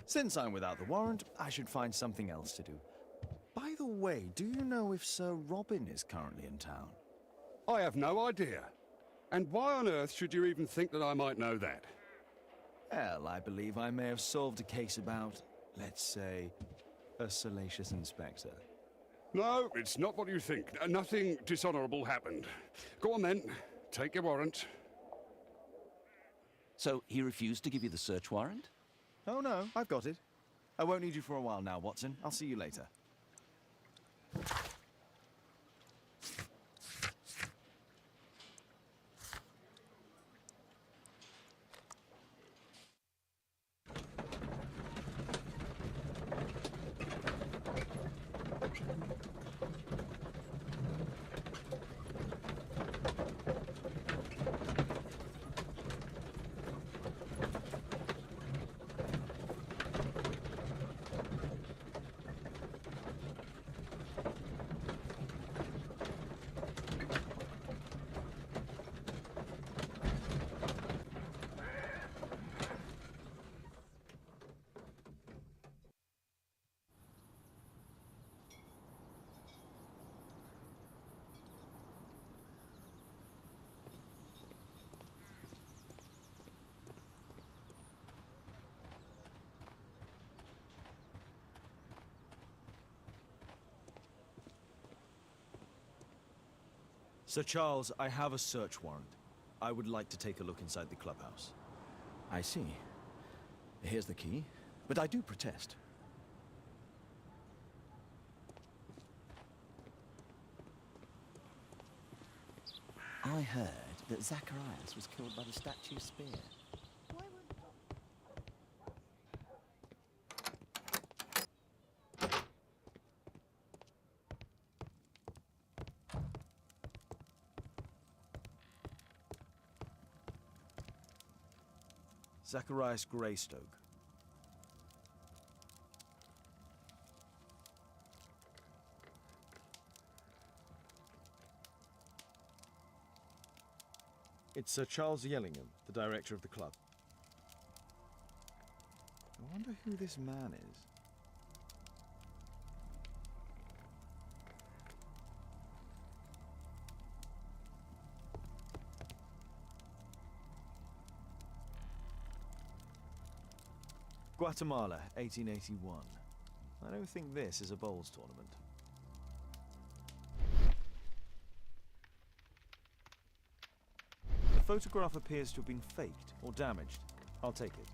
S6: Since I'm without the warrant, I should find something else to do. By the way, do you know if Sir Robin is currently in town?
S12: I have no idea. And why on earth should you even think that I might know that?
S6: Well, I believe I may have solved a case about, let's say, a salacious inspector.
S12: No, it's not what you think. Nothing dishonorable happened. Go on then, take your warrant.
S7: So he refused to give you the search warrant?
S6: Oh no, I've got it. I won't need you for a while now, Watson. I'll see you later. Sir Charles, I have a search warrant. I would like to take a look inside the clubhouse. I see. Here's the key, but I do protest.
S7: I heard that Zacharias was killed by the statue spear.
S6: Zacharias Greystoke. It's Sir Charles Yellingham, the director of the club. I wonder who this man is. Guatemala, 1881. I don't think this is a bowls tournament. The photograph appears to have been faked or damaged. I'll take it.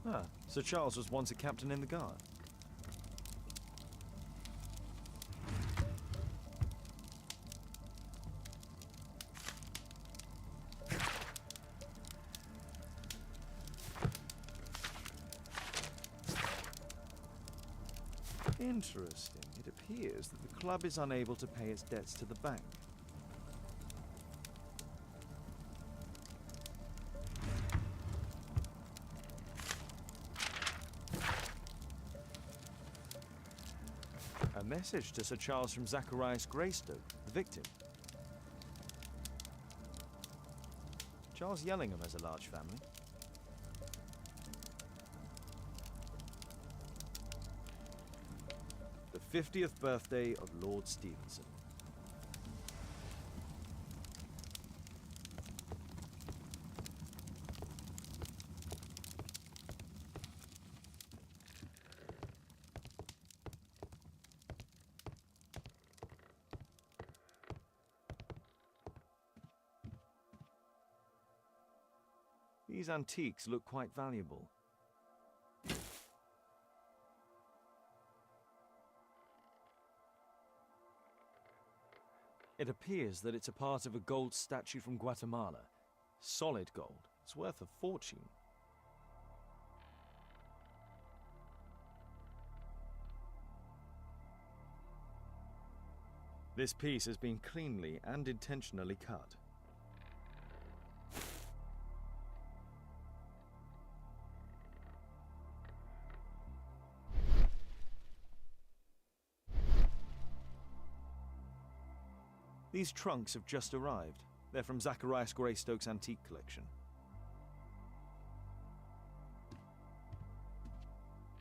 S13: Ah, Sir Charles was once a captain in the guard. Interesting. It appears that the club is unable to pay its debts to the bank. A message to Sir Charles from Zacharias Greystoke, the victim. Charles Yellingham has a large family. The 50th birthday of Lord Stevenson. These antiques look quite valuable. It appears that it's a part of a gold statue from Guatemala. Solid gold. It's worth a fortune. This piece has been cleanly and intentionally cut. These trunks have just arrived. They're from Zacharias Greystoke's antique collection.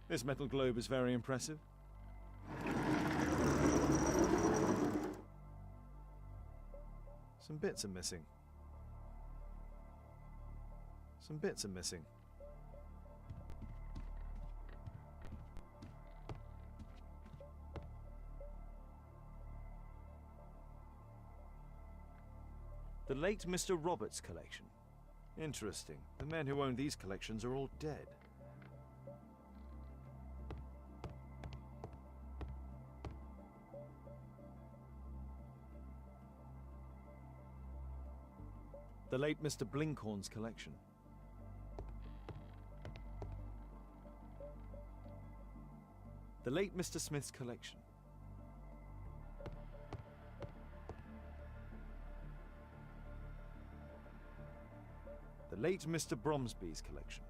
S13: This metal globe is very impressive. Some bits are missing. Some bits are missing. The late Mr. Roberts' collection. Interesting. The men who own these collections are all dead. The late Mr. Blinkhorn's collection. The late Mr. Smith's collection. The late Mr. Bromsby's collection.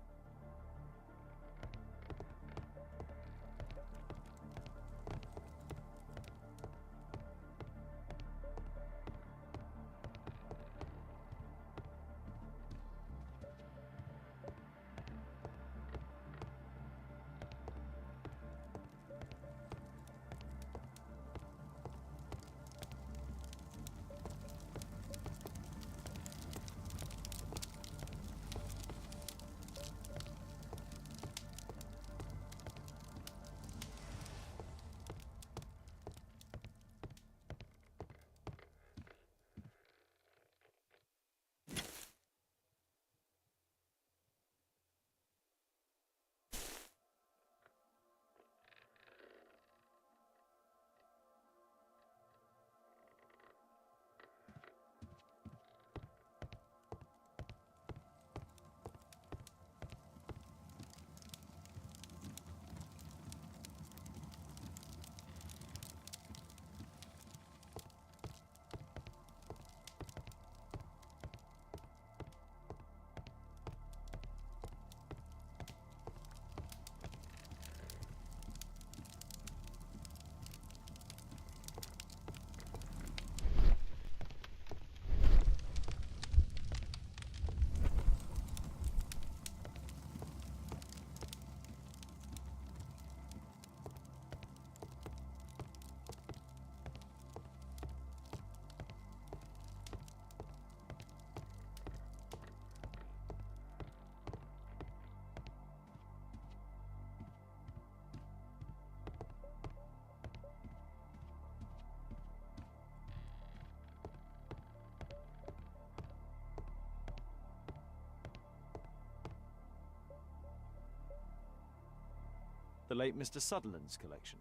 S13: the late Mr. Sutherland's collection.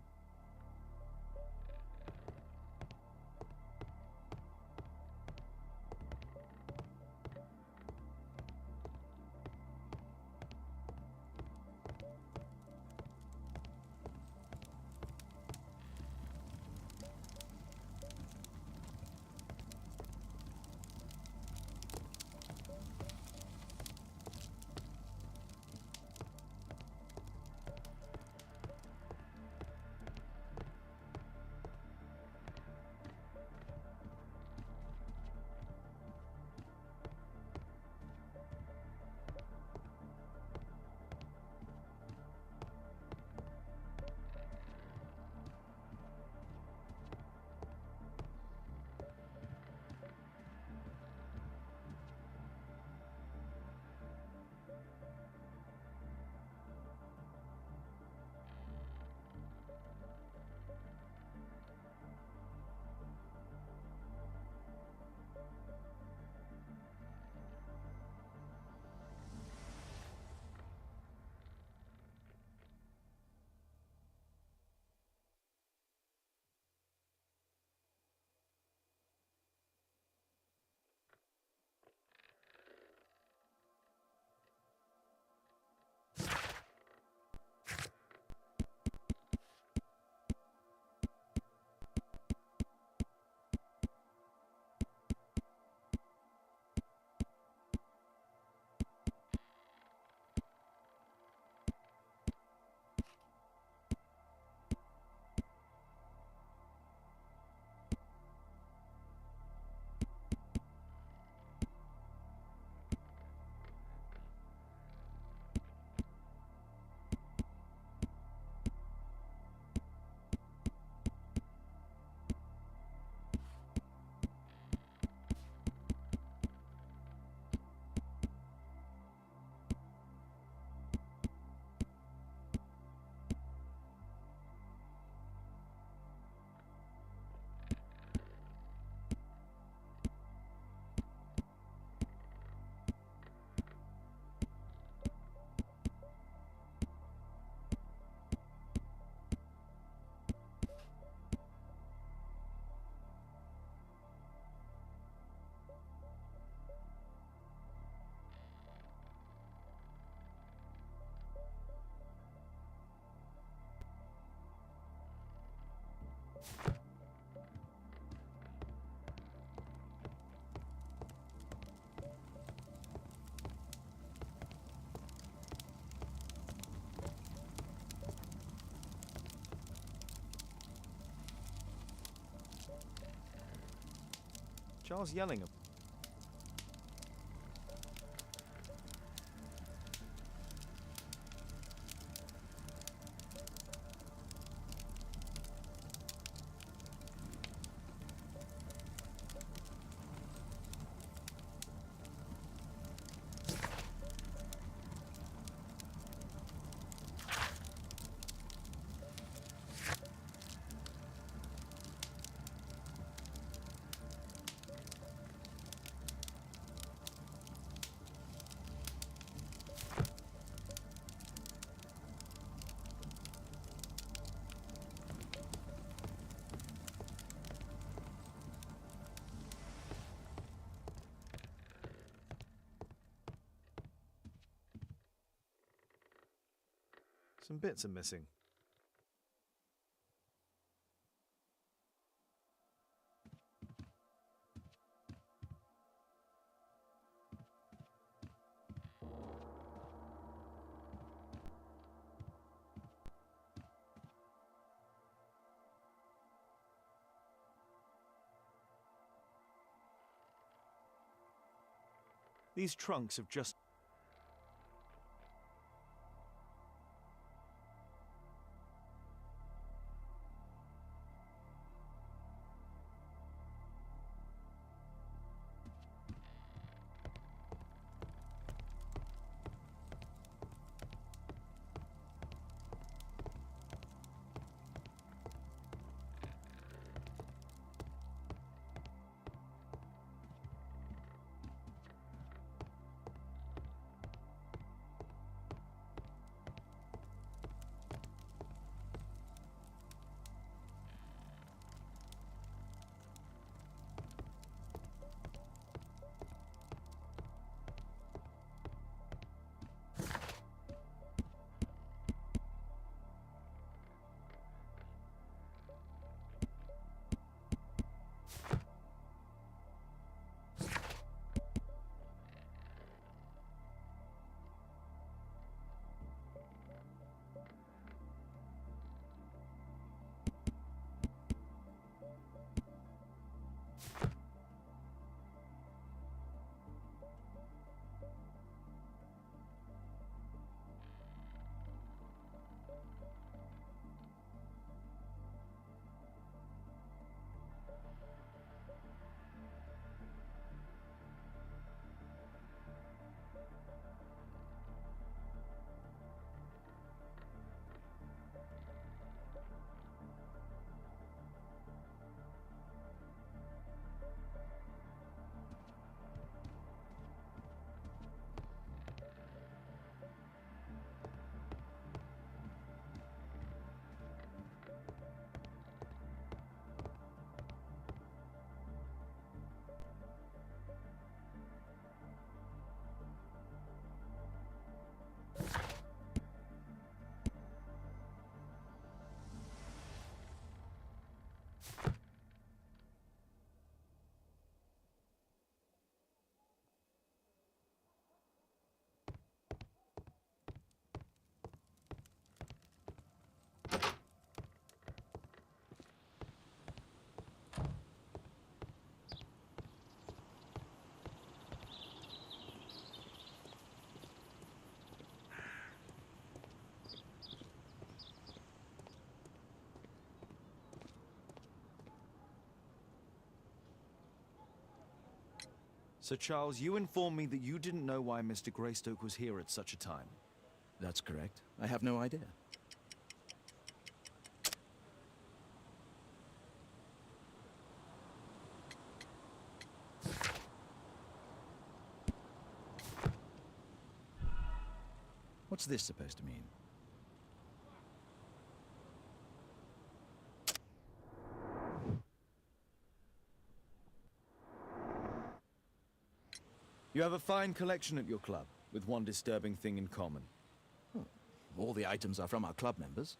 S13: Charles Yellingham. Some bits are missing. These trunks have just... Sir Charles, you informed me that you didn't know why Mr. Greystoke was here at such a time.
S6: That's correct. I have no idea. What's this supposed to mean?
S13: You have a fine collection at your club, with one disturbing thing in common.
S6: Oh, all the items are from our club members.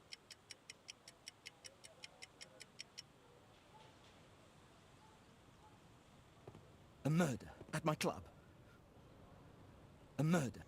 S6: A murder at my club. A murder.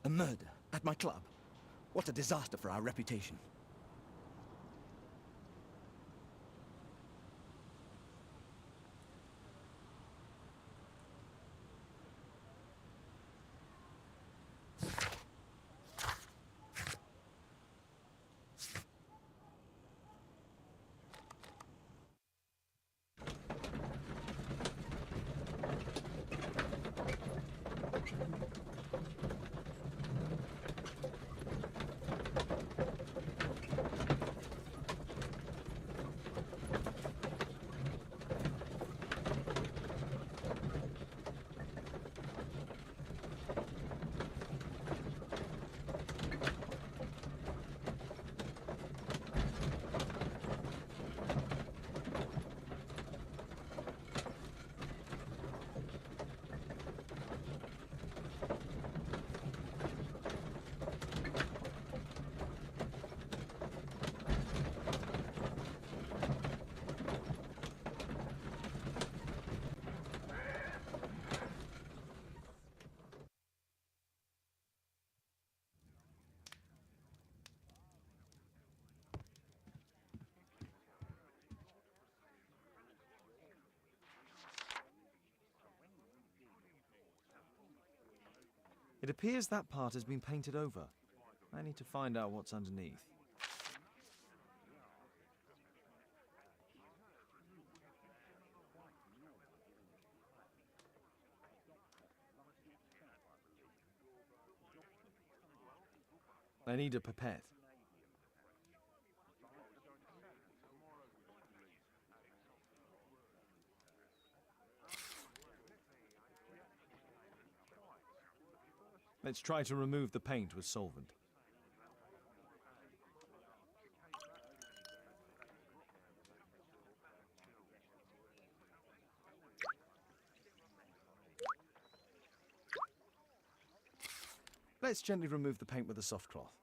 S6: A murder at my club. What a disaster for our reputation.
S13: It appears that part has been painted over. I need to find out what's underneath. I need a pipette. Let's try to remove the paint with solvent. Let's gently remove the paint with a soft cloth.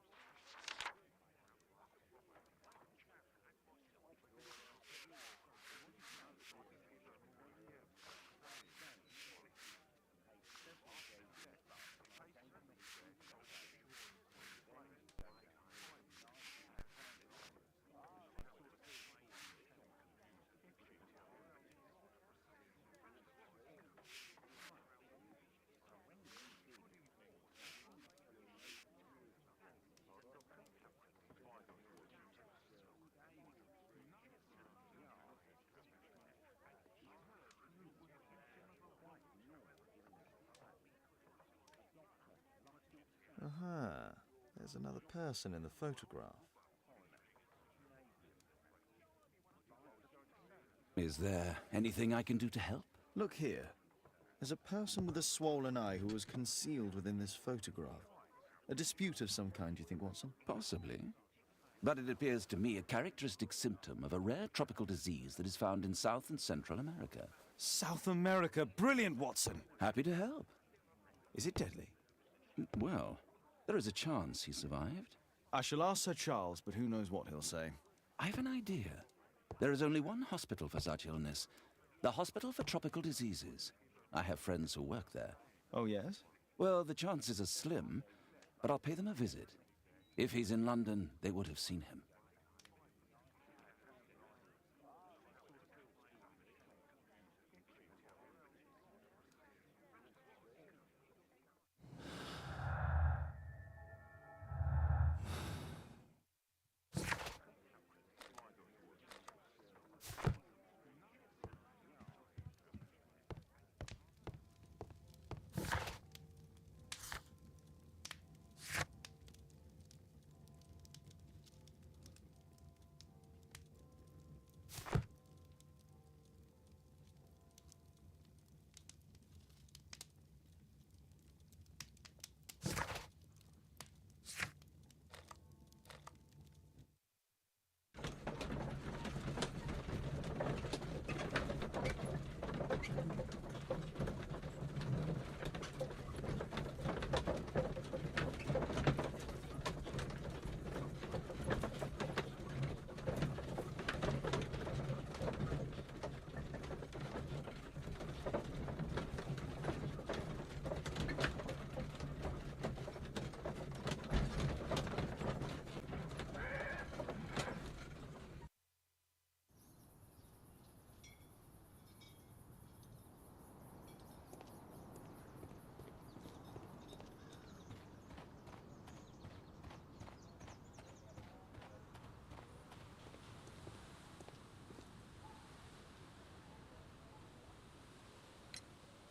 S13: Aha, there's another person in the photograph.
S7: Is there anything I can do to help?
S13: Look here. There's a person with a swollen eye who was concealed within this photograph. A dispute of some kind, do you think, Watson?
S7: Possibly. But it appears to me a characteristic symptom of a rare tropical disease that is found in South and Central America.
S13: South America! Brilliant, Watson!
S7: Happy to help.
S13: Is it deadly?
S7: Well, There is a chance he survived.
S13: I shall ask Sir Charles, but who knows what he'll say.
S7: I have an idea. There is only one hospital for such illness. The Hospital for Tropical Diseases. I have friends who work there.
S13: Oh, yes?
S7: Well, the chances are slim, but I'll pay them a visit. If he's in London, they would have seen him.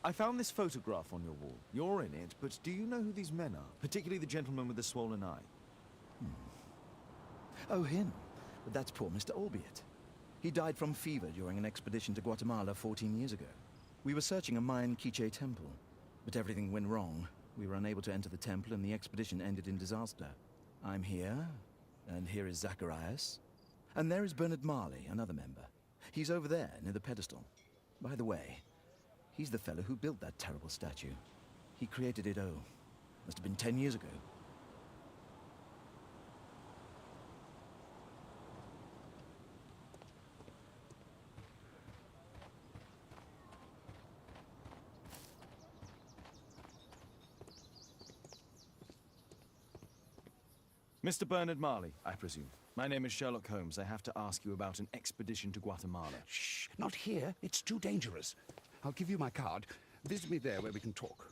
S13: I found this photograph on your wall. You're in it, but do you know who these men are? Particularly the gentleman with the swollen eye.
S11: Oh, him. But that's poor Mr. Albiot. He died from fever during an expedition to Guatemala 14 years ago. We were searching a Mayan Quiche temple, but everything went wrong. We were unable to enter the temple, and the expedition ended in disaster. I'm here, and here is Zacharias. And there is Bernard Marley, another member. He's over there, near the pedestal. By the way, he's the fellow who built that terrible statue. He created it, must have been 10 years ago.
S13: Mr. Bernard Marley, I presume. My name is Sherlock Holmes. I have to ask you about an expedition to Guatemala.
S12: Shh, not here. It's too dangerous. I'll give you my card. Visit me there where we can talk.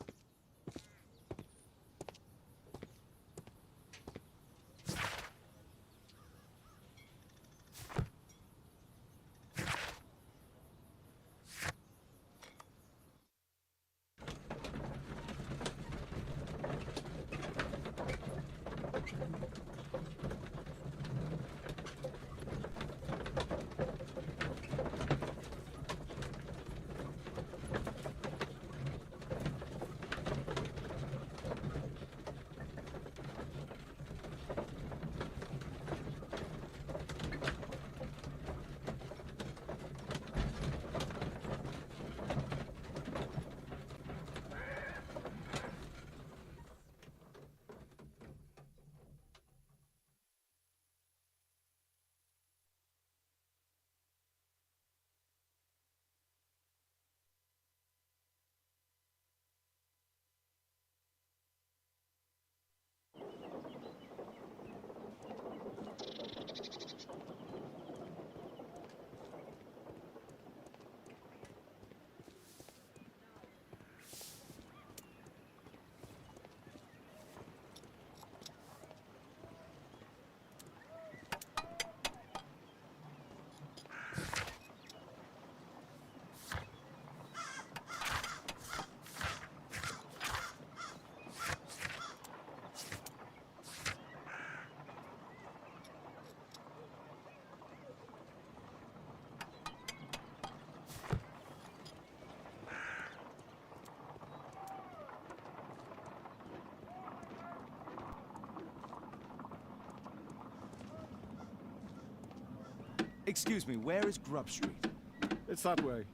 S13: Excuse me, where is Grub Street?
S14: It's that way.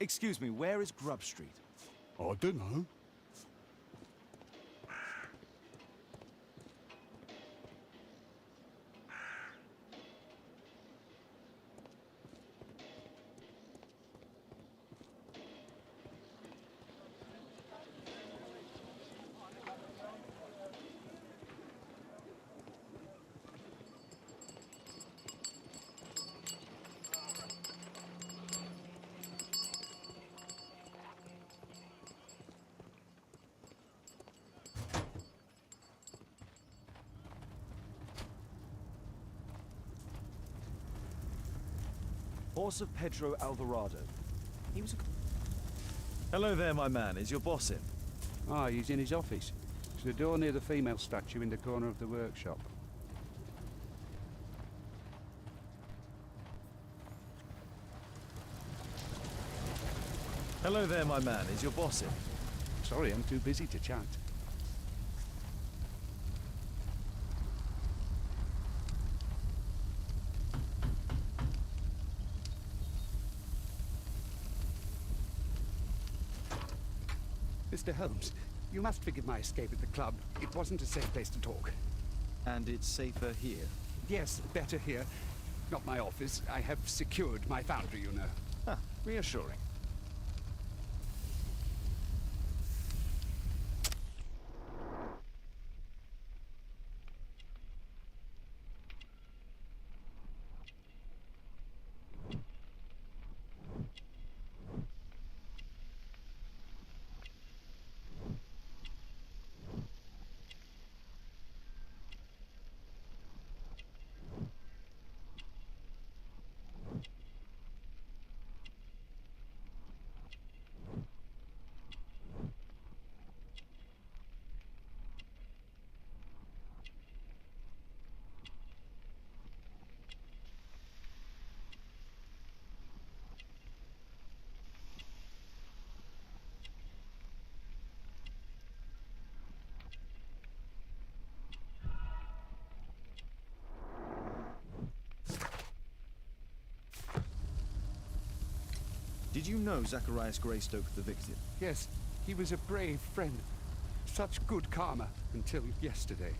S13: Excuse me, where is Grub Street?
S12: I don't know.
S13: Horse of Pedro Alvarado. He was a... Hello there, my man. Is your boss in?
S12: Ah, he's in his office. It's the door near the female statue in the corner of the workshop.
S13: Hello there, my man. Is your boss in?
S12: Sorry, I'm too busy to chat. Mr. Holmes, you must forgive my escape at the club. It wasn't a safe place to talk.
S13: And it's safer here?
S12: Yes, better here. Not my office. I have secured my foundry, you know.
S13: Ah, reassuring. Did you know Zacharias Greystoke, the victim?
S12: Yes, he was a brave friend. Such good karma until yesterday.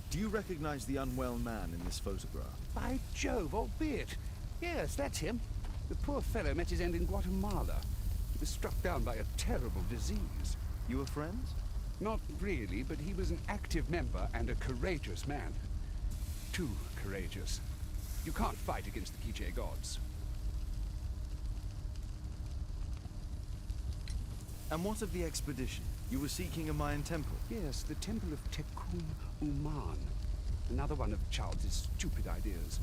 S13: Do you recognize the unwell man in this photograph?
S12: By Jove, albeit. Yes, that's him. The poor fellow met his end in Guatemala. He was struck down by a terrible disease.
S13: You were friends?
S12: Not really, but he was an active member and a courageous man. Too courageous. You can't fight against the Quiche gods.
S13: And what of the expedition? You were seeking a Mayan temple?
S12: Yes, the temple of Tekun Uman. Another one of Charles's stupid ideas.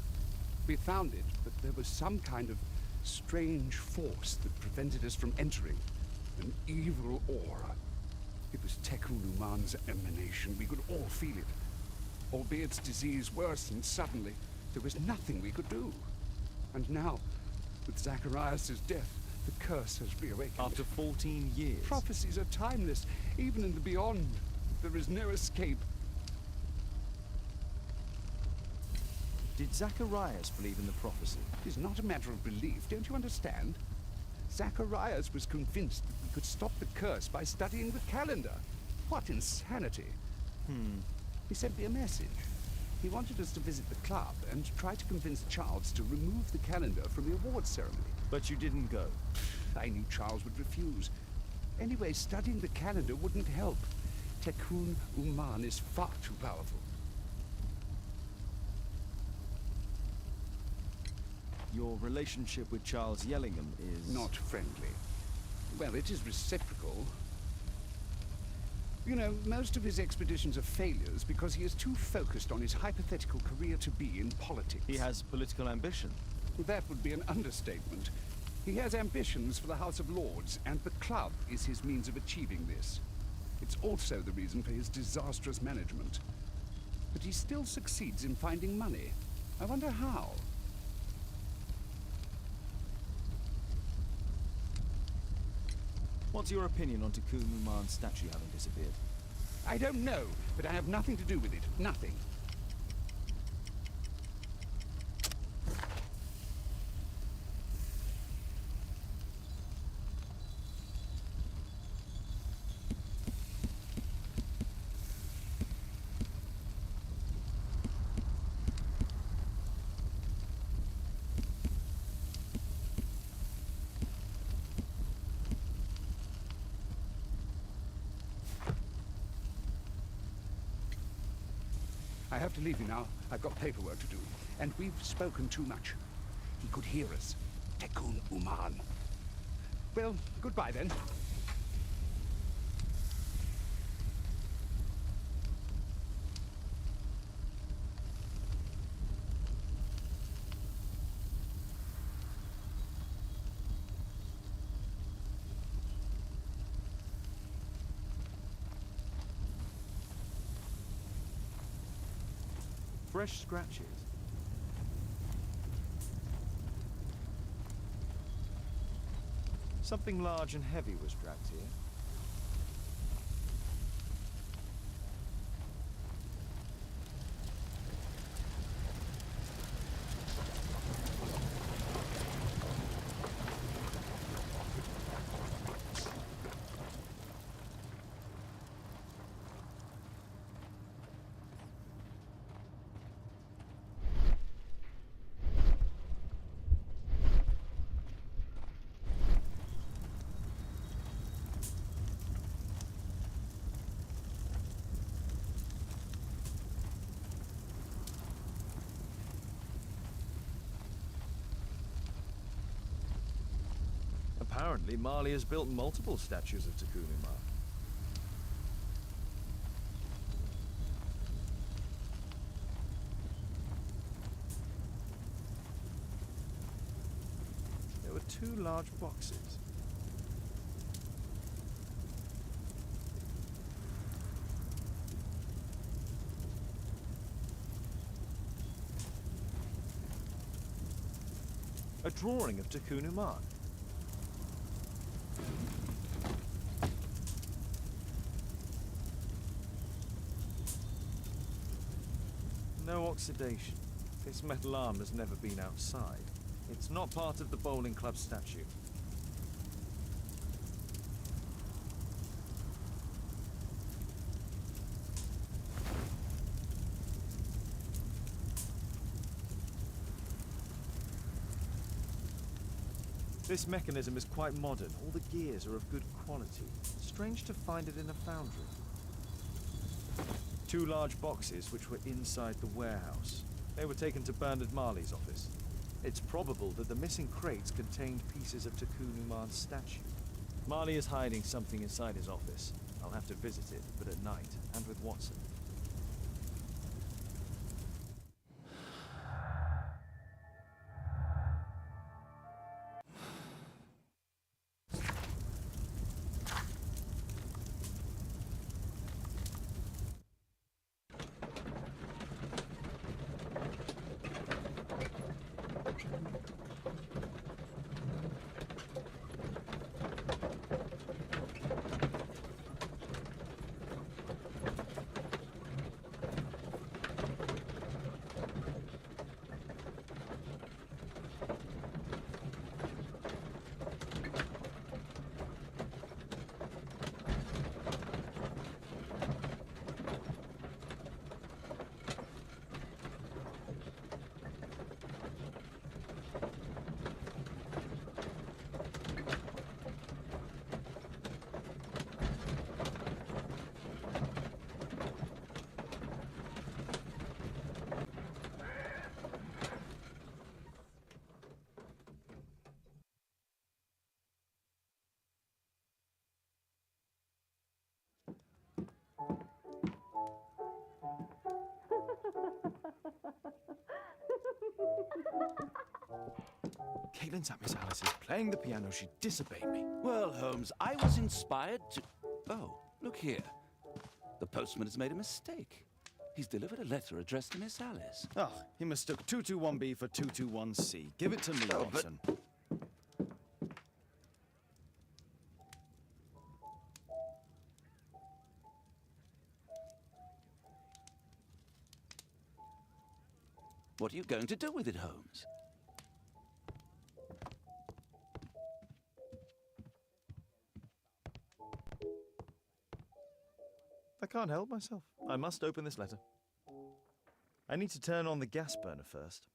S12: We found it, but there was some kind of strange force that prevented us from entering. An evil aura. It was Tekun Uman's emanation. We could all feel it. Albeit its disease worsened suddenly, there was nothing we could do. And now, with Zacharias' death, the curse has reawakened.
S13: After 14 years?
S12: Prophecies are timeless. Even in the beyond, there is no escape.
S13: Did Zacharias believe in the prophecy?
S12: It is not a matter of belief, don't you understand? Zacharias was convinced that we could stop the curse by studying the calendar. What insanity! He sent me a message. He wanted us to visit the club and try to convince Charles to remove the calendar from the awards ceremony.
S13: But you didn't go?
S12: I knew Charles would refuse. Anyway, studying the calendar wouldn't help. Tekun Uman is far too powerful.
S13: Your relationship with Charles Yellingham is...
S12: Not friendly. Well, it is reciprocal. You know, most of his expeditions are failures because he is too focused on his hypothetical career to be in politics.
S13: He has political ambition.
S12: That would be an understatement. He has ambitions for the House of Lords, and the club is his means of achieving this. It's also the reason for his disastrous management. But he still succeeds in finding money. I wonder how.
S13: What's your opinion on Tekun Uman's statue having disappeared?
S12: I don't know, but I have nothing to do with it. Nothing. I have to leave you now. I've got paperwork to do. And we've spoken too much. He could hear us. Tekun Uman. Well, goodbye then.
S13: Fresh scratches. Something large and heavy was dragged here. Apparently, Mali has built multiple statues of Tekun Umar. There were 2 large boxes. A drawing of Tekun Umar. No oxidation. This metal arm has never been outside. It's not part of the bowling club statue. This mechanism is quite modern. All the gears are of good quality. Strange to find it in a foundry. 2 large boxes which were inside the warehouse. They were taken to Bernard Marley's office. It's probable that the missing crates contained pieces of Tekun Umar's statue. Marley is hiding something inside his office. I'll have to visit it, but at night, and with Watson. Caitlin's at Miss Alice's playing the piano. She disobeyed me.
S7: Well, Holmes, I was inspired to... Oh, look here. The postman has made a mistake. He's delivered a letter addressed to Miss Alice.
S13: Oh, he mistook 221B for 221C. Give it to me,
S7: Oh, but-
S13: Watson.
S7: What are you going to do with it, Holmes?
S13: I can't help myself. I must open this letter. I need to turn on the gas burner first.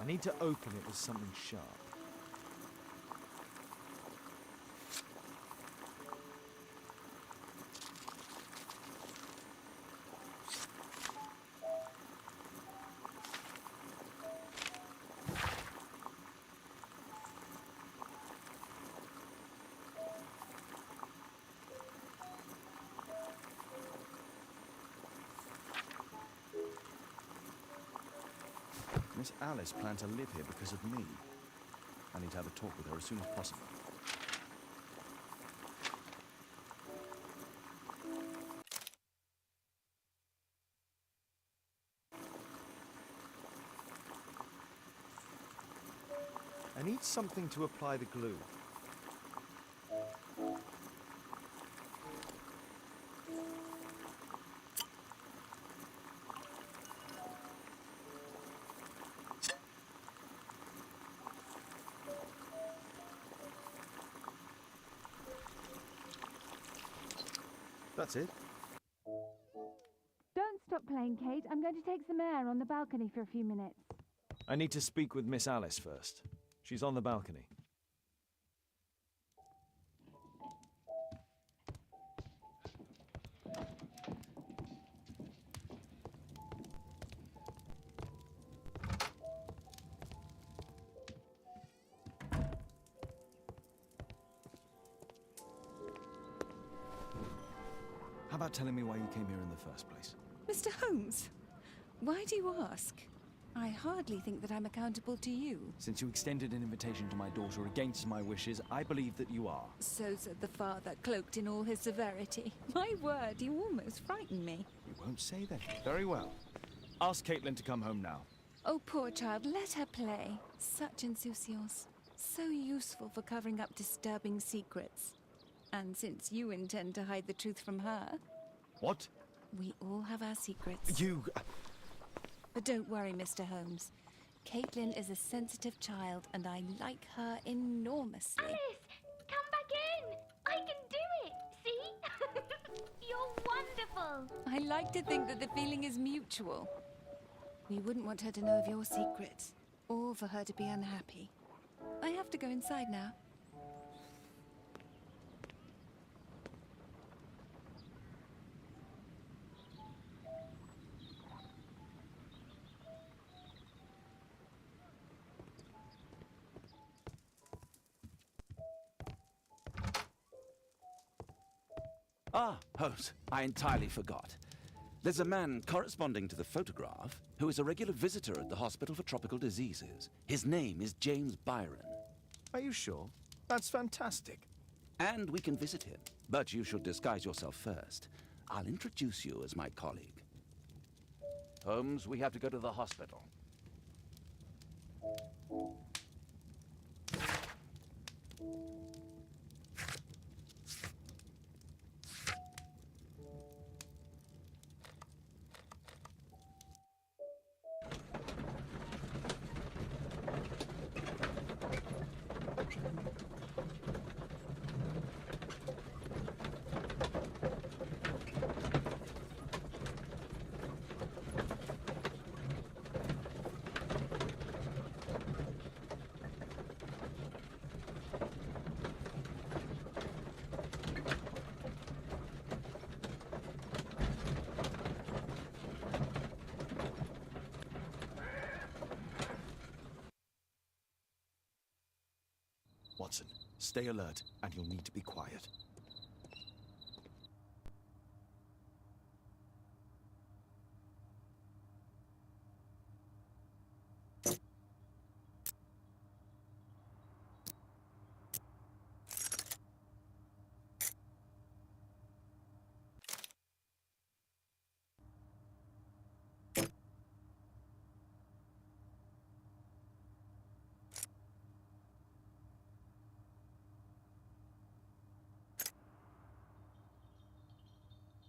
S13: I need to open it with something sharp. Miss Alice planned to live here because of me. I need to have a talk with her as soon as possible. I need something to apply the glue. That's it.
S10: Don't stop playing, Kate. I'm going to take some air on the balcony for a few minutes.
S13: I need to speak with Miss Alice first. She's on the balcony. How about telling me why you came here in the first place?
S10: Mr. Holmes, why do you ask? I hardly think that I'm accountable to you.
S13: Since you extended an invitation to my daughter against my wishes, I believe that you are.
S10: So said the father, cloaked in all his severity. My word, you almost frightened me.
S13: You won't say that. Very well. Ask Caitlin to come home now.
S10: Oh, poor child, let her play. Such insouciance. So useful for covering up disturbing secrets. And since you intend to hide the truth from her...
S13: What?
S10: We all have our secrets.
S13: You...
S10: But don't worry, Mr. Holmes. Caitlin is a sensitive child, and I like her enormously.
S9: Alice, come back in. I can do it. See? You're wonderful.
S10: I like to think that the feeling is mutual. We wouldn't want her to know of your secrets, or for her to be unhappy. I have to go inside now.
S7: Ah, Holmes, I entirely forgot. There's a man corresponding to the photograph who is a regular visitor at the Hospital for Tropical Diseases. His name is James Byron.
S13: Are you sure? That's fantastic.
S7: And we can visit him, but you should disguise yourself first. I'll introduce you as my colleague. Holmes, we have to go to the hospital.
S13: Watson, stay alert, and you'll need to be quiet.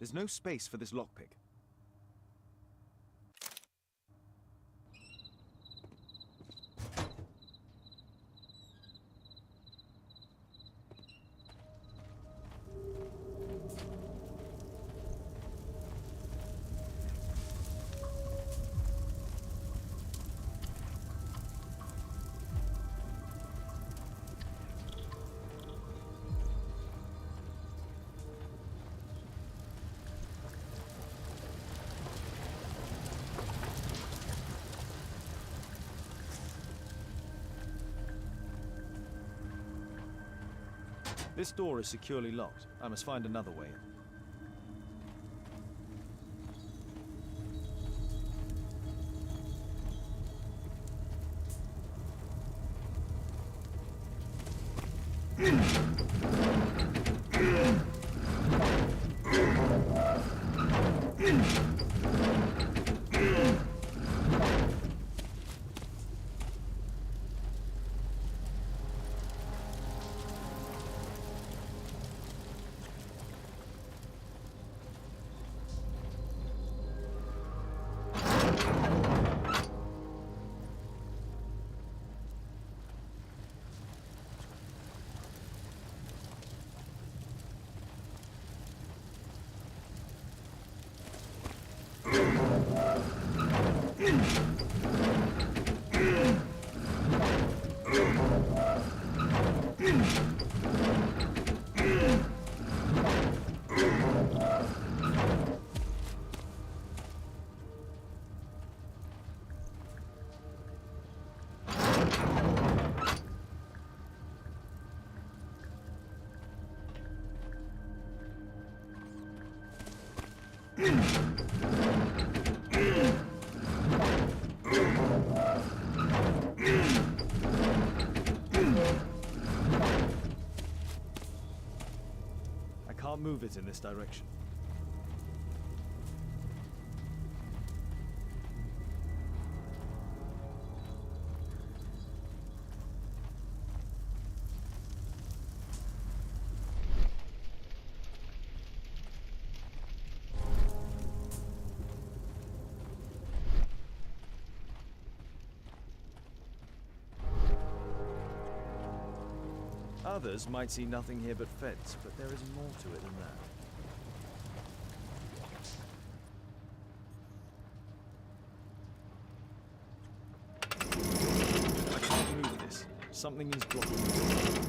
S13: There's no space for this lockpick. This door is securely locked. I must find another way in. I can't move it in this direction. Others might see nothing here but fence, but there is more to it than that. I can't move this. Something is blocking it.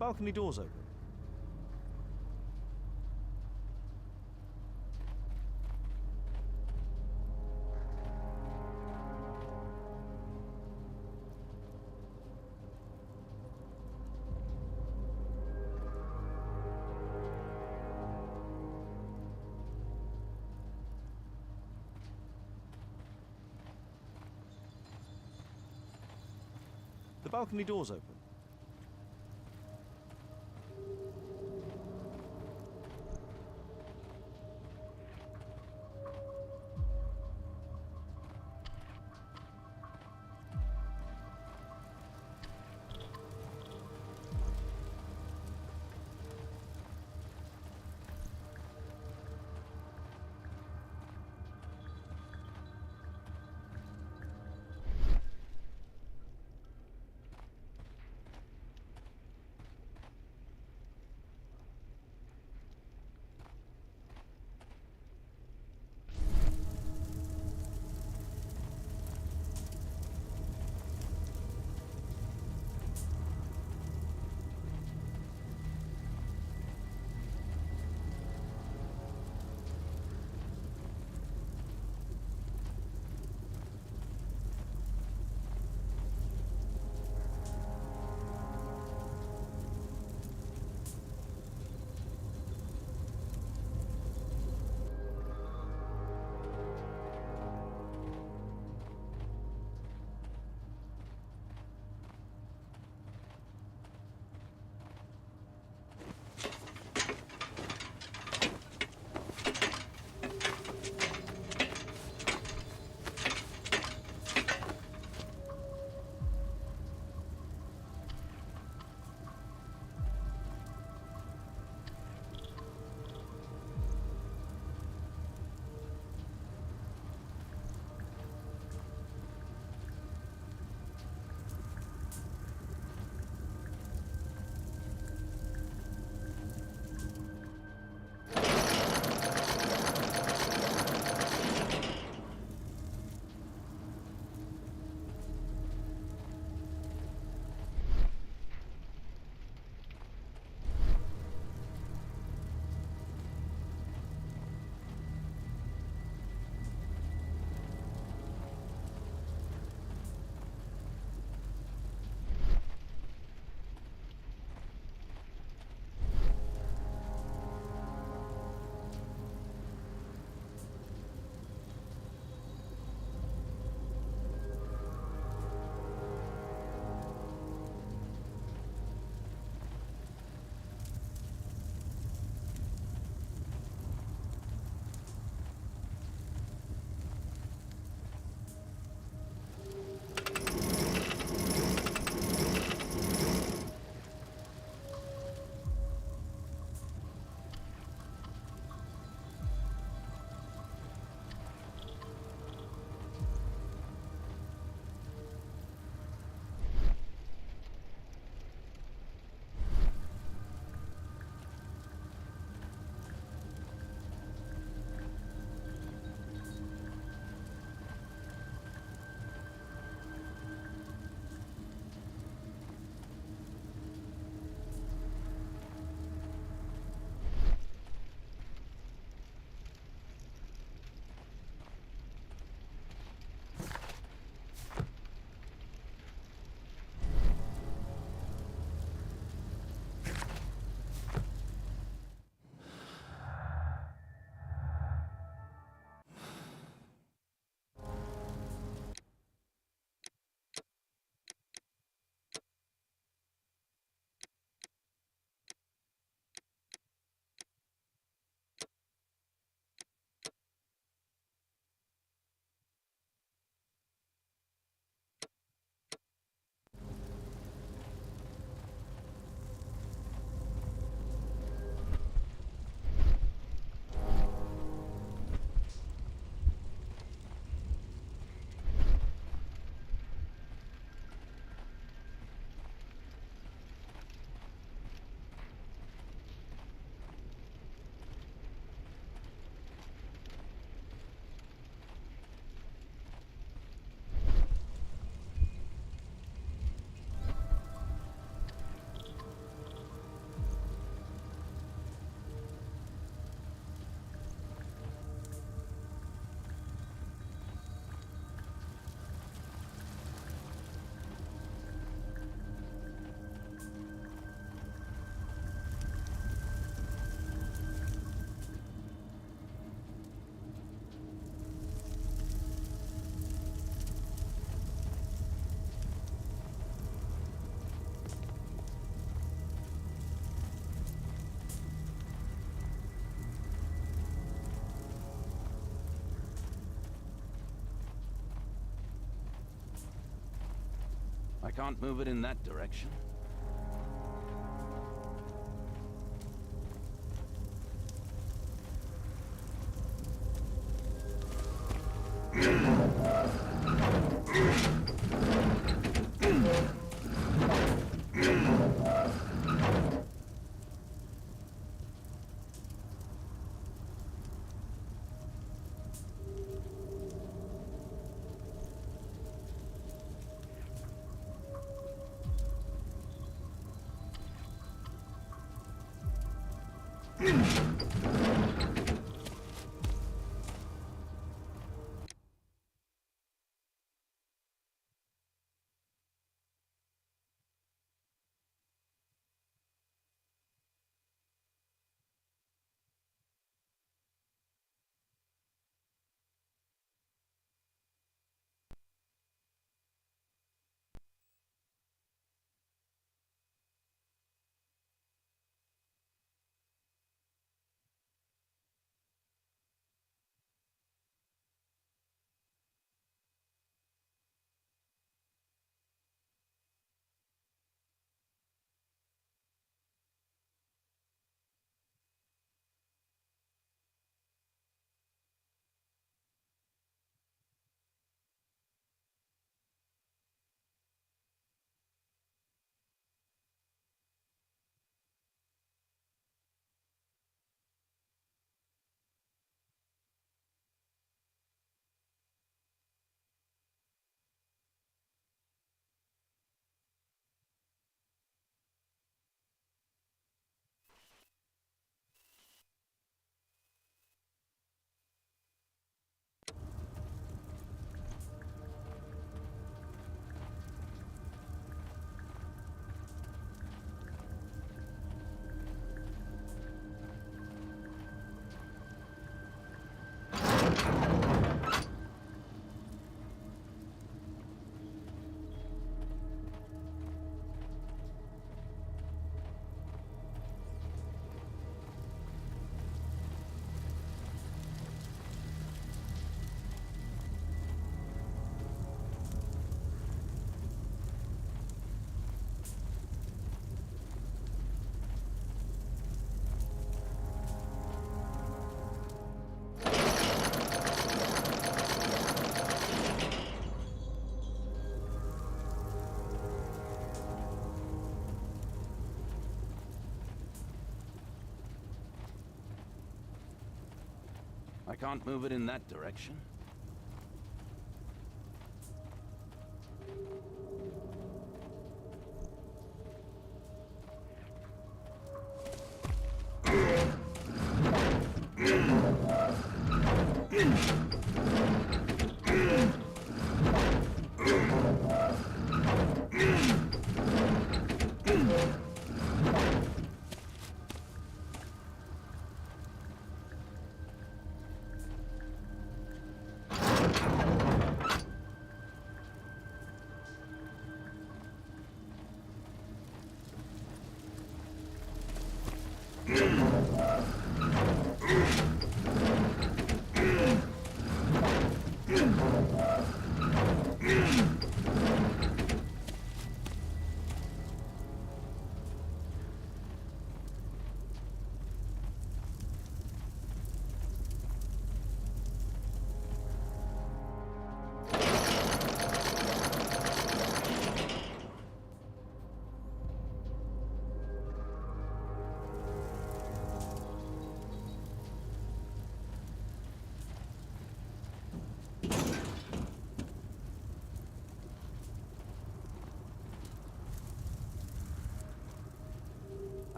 S13: balcony door's open. The balcony door's open.
S7: can't move it in that direction. I can't move it in that direction.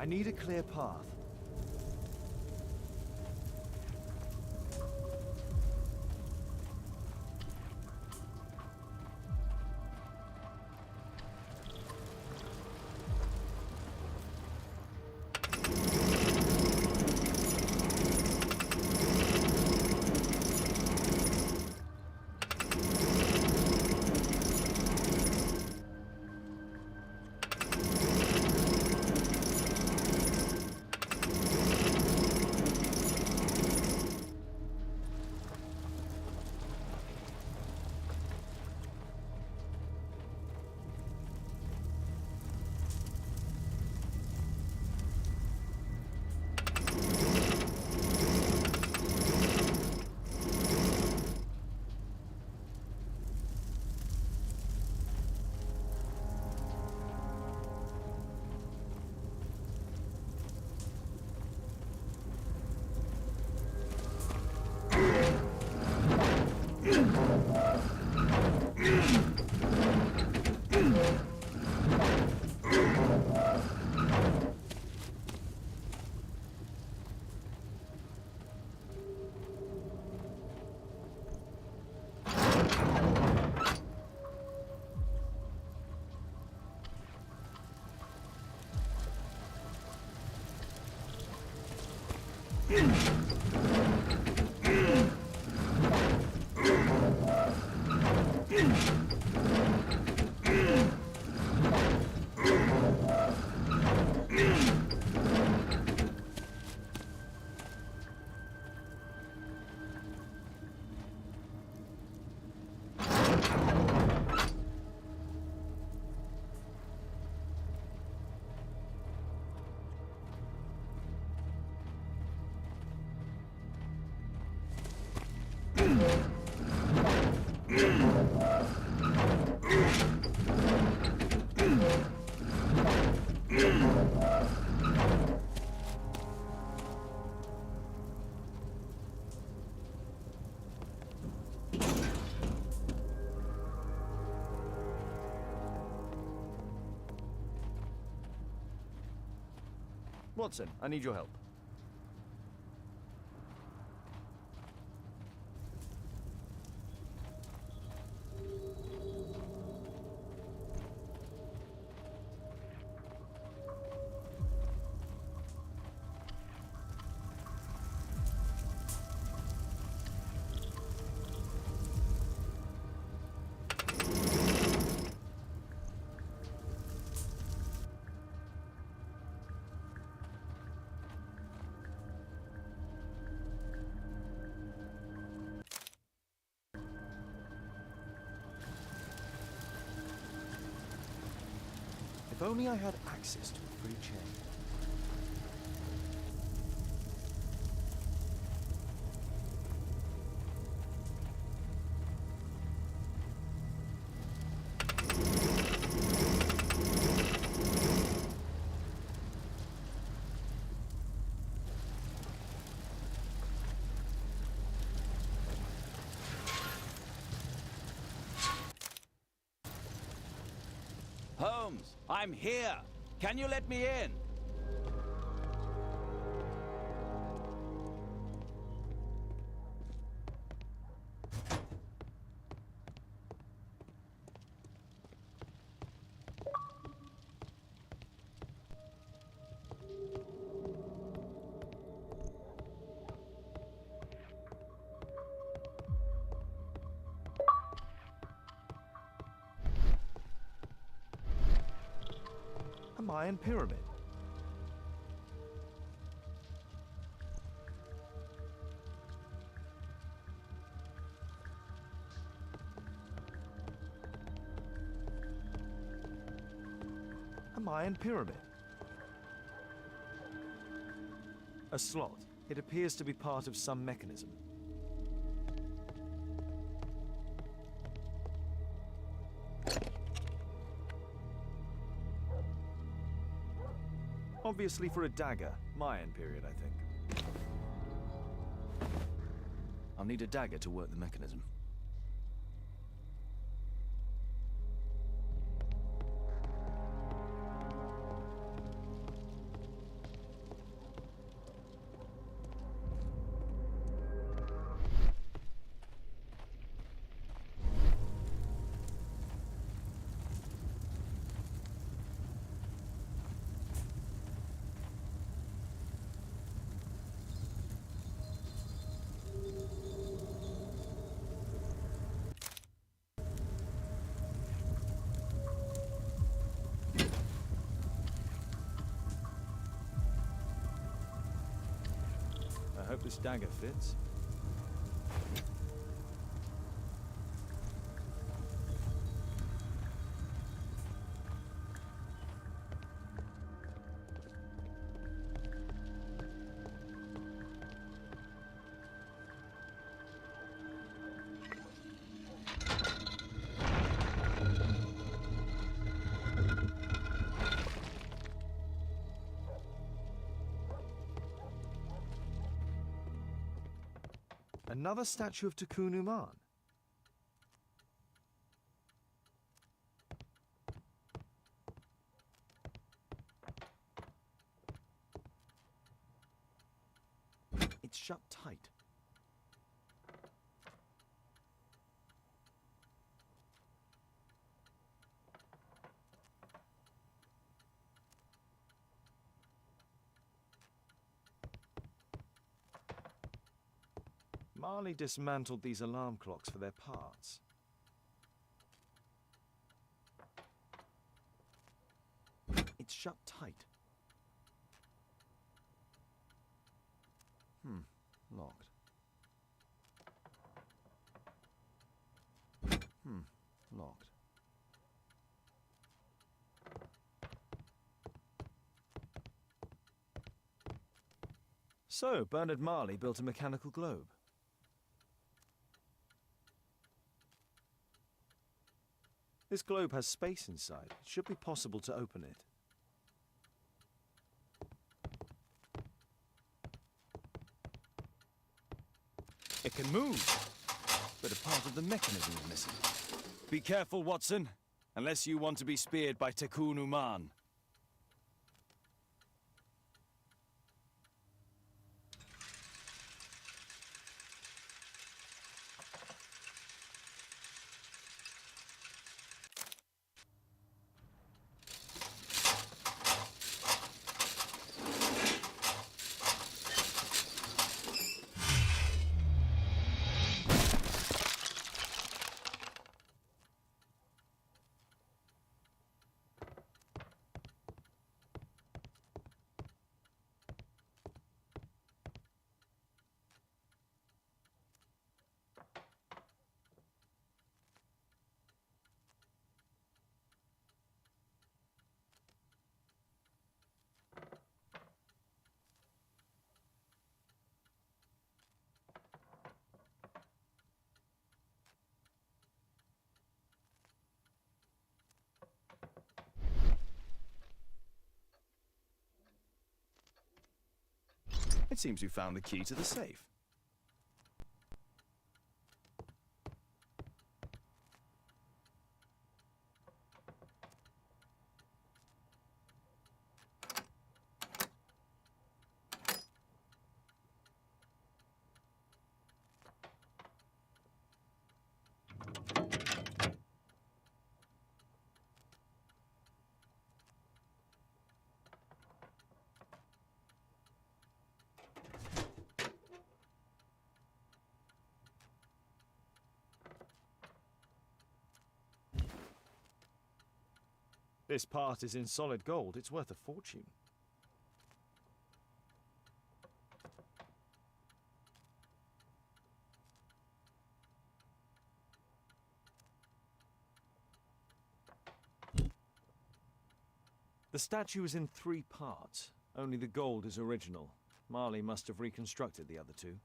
S13: I need a clear path. Watson, I need your help. If only I had access to a free chain.
S7: Holmes, I'm here. Can you let me in?
S13: A Mayan pyramid. A Mayan pyramid. A slot. It appears to be part of some mechanism. Obviously for a dagger. Mayan period, I think.
S6: I'll need a dagger to work the mechanism.
S13: I hope this dagger fits. Another statue of Tikkun Uman. It's shut tight. Marley dismantled these alarm clocks for their parts. It's shut tight. Locked. Locked. So, Bernard Marley built a mechanical globe. This globe has space inside. It should be possible to open it. It can move, but a part of the mechanism is missing. Be careful, Watson, unless you want to be speared by Tekun Uman. It seems we found the key to the safe. This part is in solid gold. It's worth a fortune. The statue is in 3 parts. Only the gold is original. Marley must have reconstructed the other 2.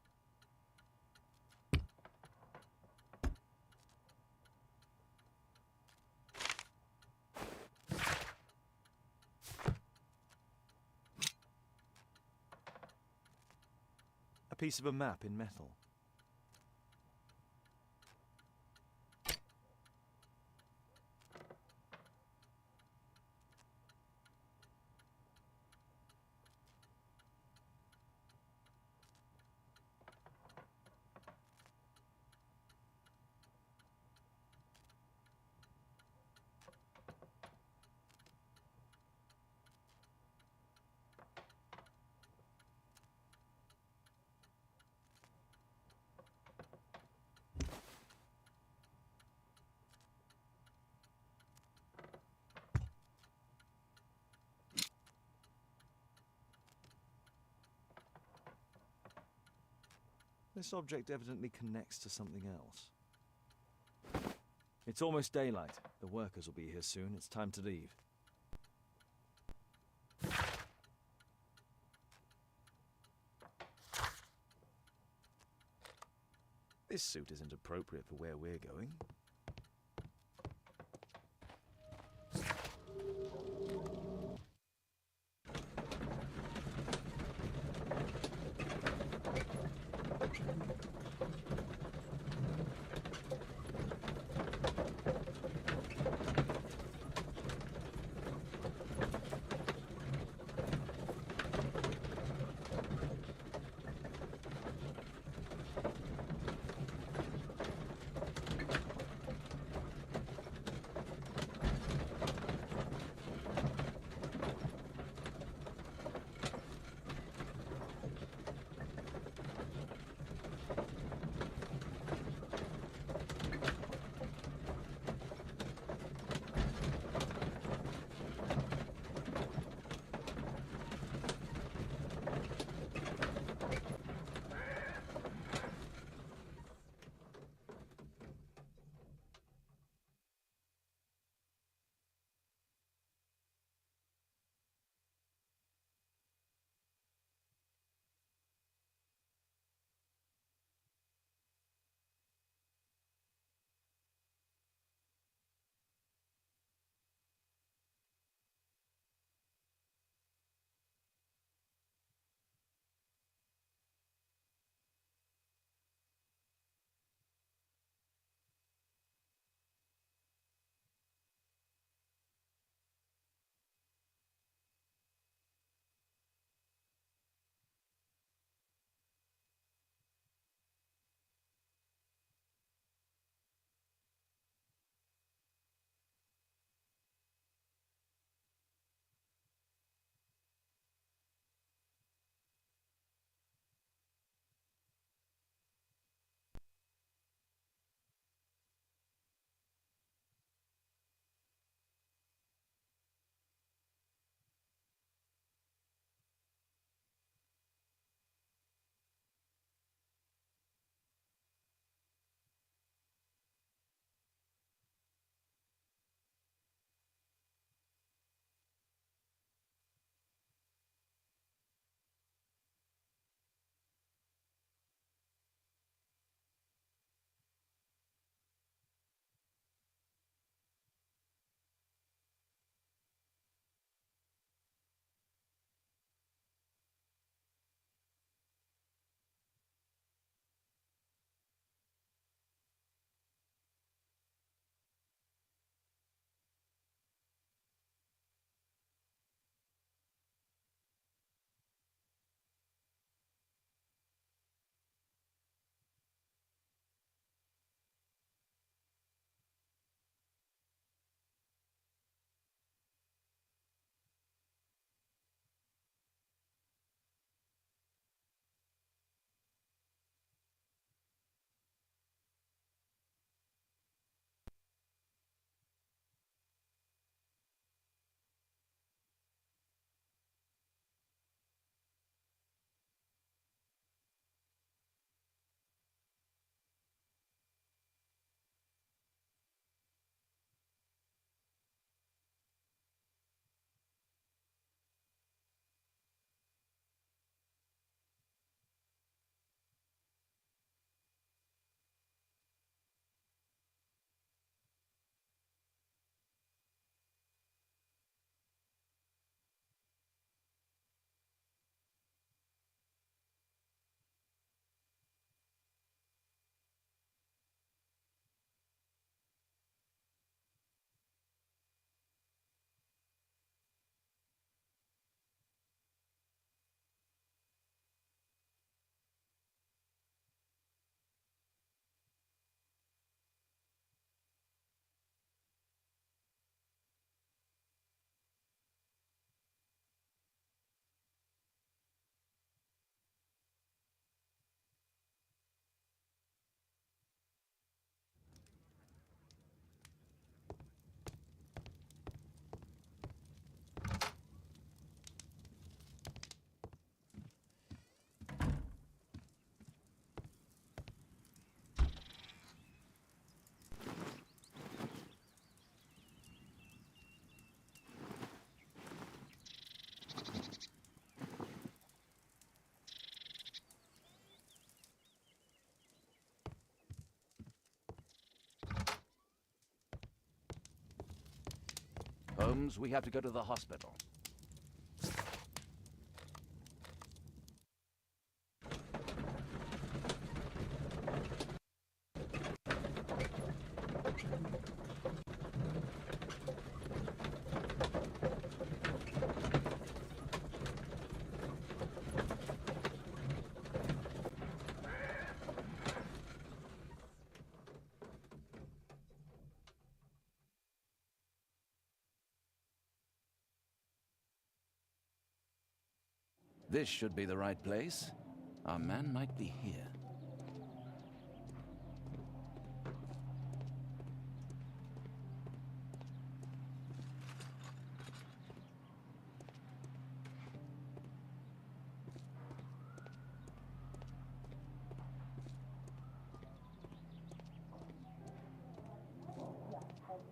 S13: A piece of a map in metal. This object evidently connects to something else. It's almost daylight. The workers will be here soon. It's time to leave. This suit isn't appropriate for where we're going.
S7: Holmes, we have to go to the hospital. This should be the right place. Our man might be here.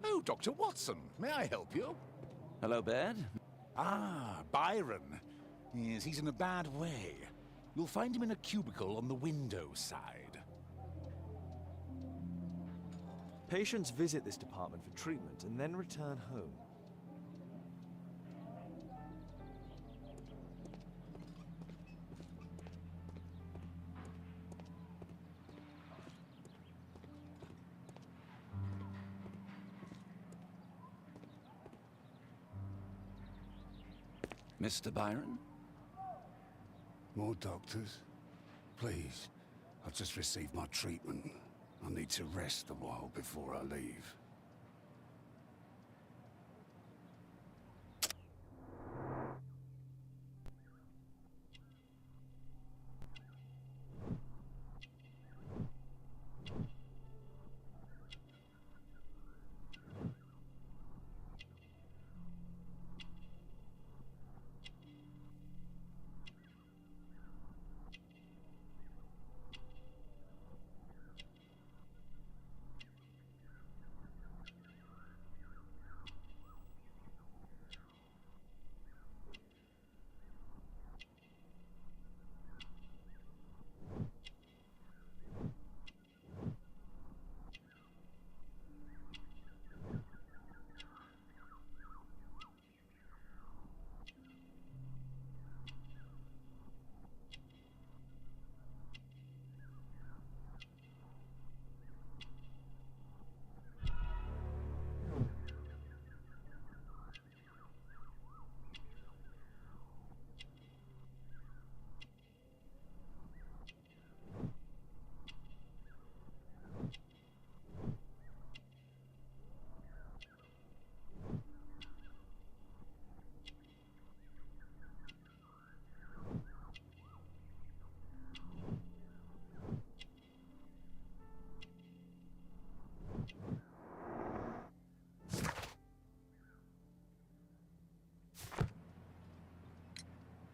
S14: Oh, Dr. Watson, may I help you?
S7: Hello, Baird.
S14: Ah, Byron. Yes, he's in a bad way. You'll find him in a cubicle on the window side.
S13: Patients visit this department for treatment and then return home.
S7: Mr. Byron?
S12: More doctors? Please. I've just received my treatment. I need to rest a while before I leave.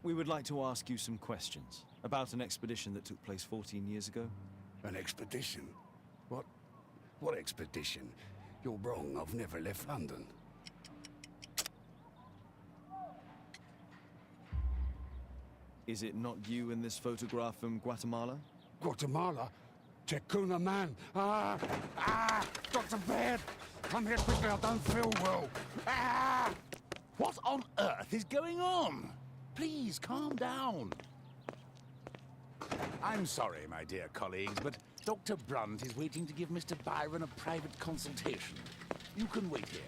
S13: We would like to ask you some questions about an expedition that took place 14 years ago.
S12: An expedition? What expedition? You're wrong, I've never left London.
S13: Is it not you in this photograph from Guatemala?
S12: Guatemala? Tecuna man! Dr. Baird! Come here quickly, I don't feel well!
S14: What on earth is going on? Please, calm down. I'm sorry, my dear colleagues, but Dr. Brunt is waiting to give Mr. Byron a private consultation. You can wait here.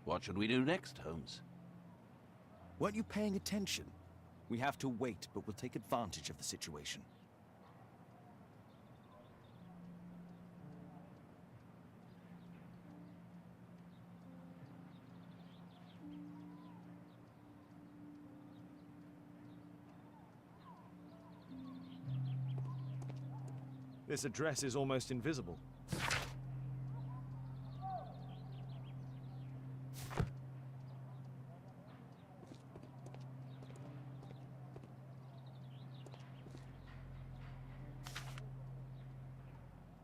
S7: What should we do next, Holmes?
S13: Weren't you paying attention? We have to wait, but we'll take advantage of the situation. This address is almost invisible.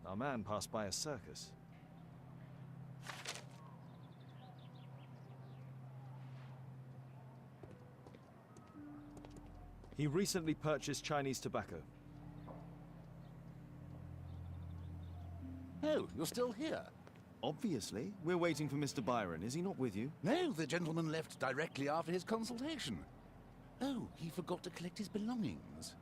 S13: Our man passed by a circus. He recently purchased Chinese tobacco.
S14: You're still here?
S13: Obviously. We're waiting for Mr. Byron. Is he not with you?
S14: No, the gentleman left directly after his consultation. Oh, he forgot to collect his belongings.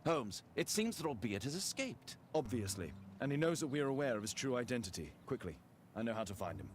S7: Holmes, it seems that Albeit has escaped.
S13: Obviously. And he knows that we are aware of his true identity. Quickly. I know how to find him.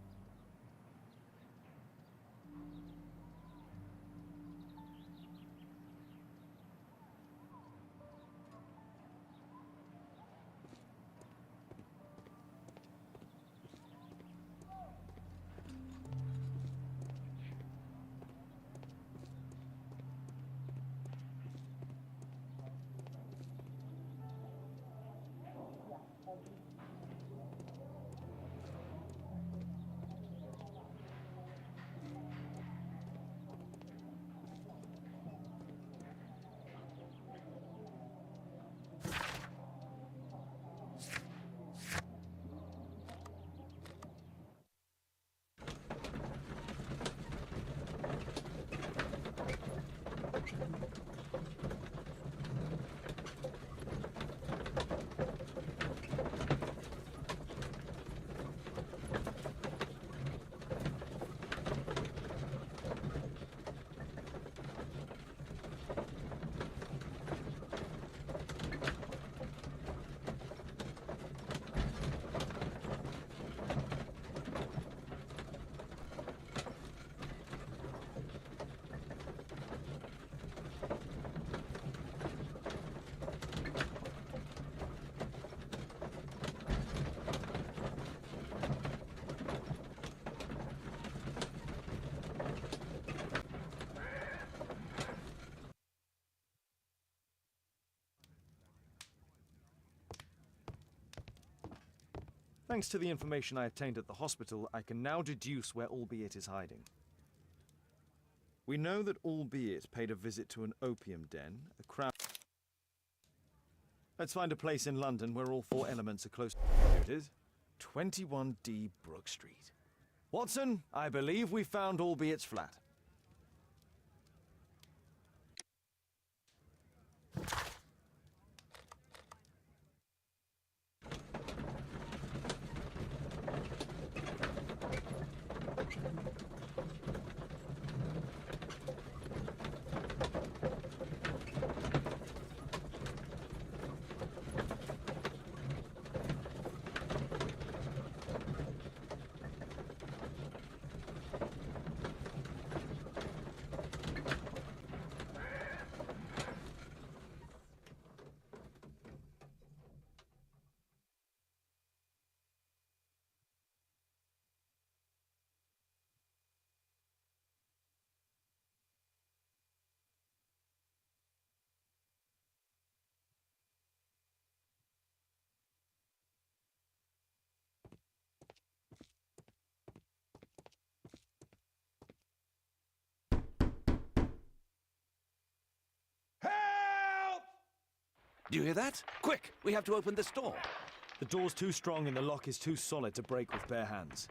S13: Thanks to the information I obtained at the hospital, I can now deduce where Albeit is hiding. We know that Albeit paid a visit to an opium den, a crowd... Let's find a place in London where all four elements are close. Here it is. 21D Brook Street. Watson, I believe we found Albeit's flat.
S7: Do you hear that? Quick! We have to open this door.
S13: The door's too strong and the lock is too solid to break with bare hands.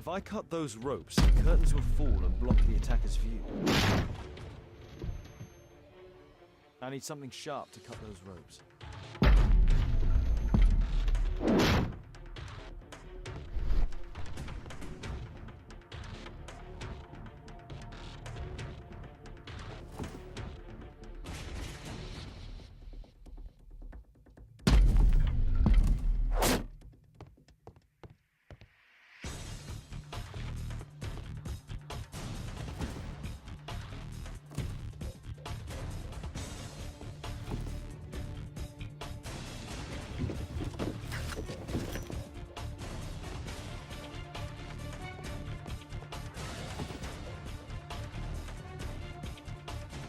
S13: If I cut those ropes, the curtains will fall and block the attacker's view. I need something sharp to cut those ropes.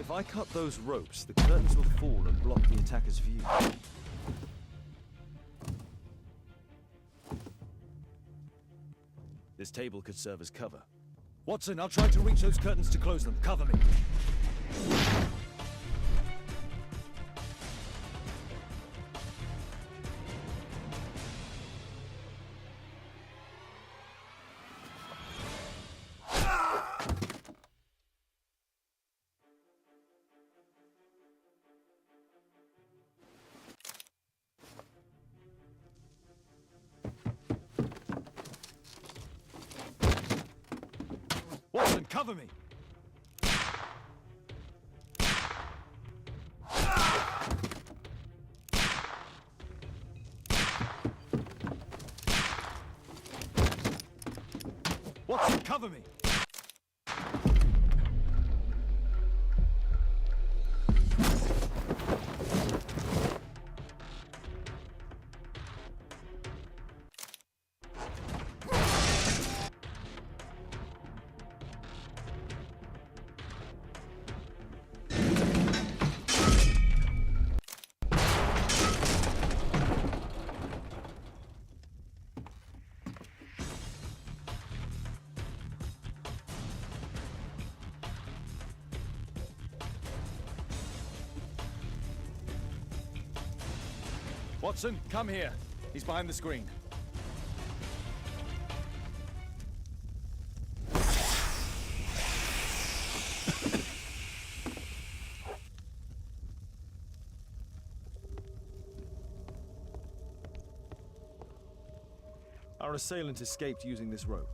S13: If I cut those ropes, the curtains will fall and block the attacker's view. This table could serve as cover. Watson, I'll try to reach those curtains to close them. Cover me. Watson, cover me! Watson, cover me! Watson, come here. He's behind the screen. Our assailant escaped using this rope.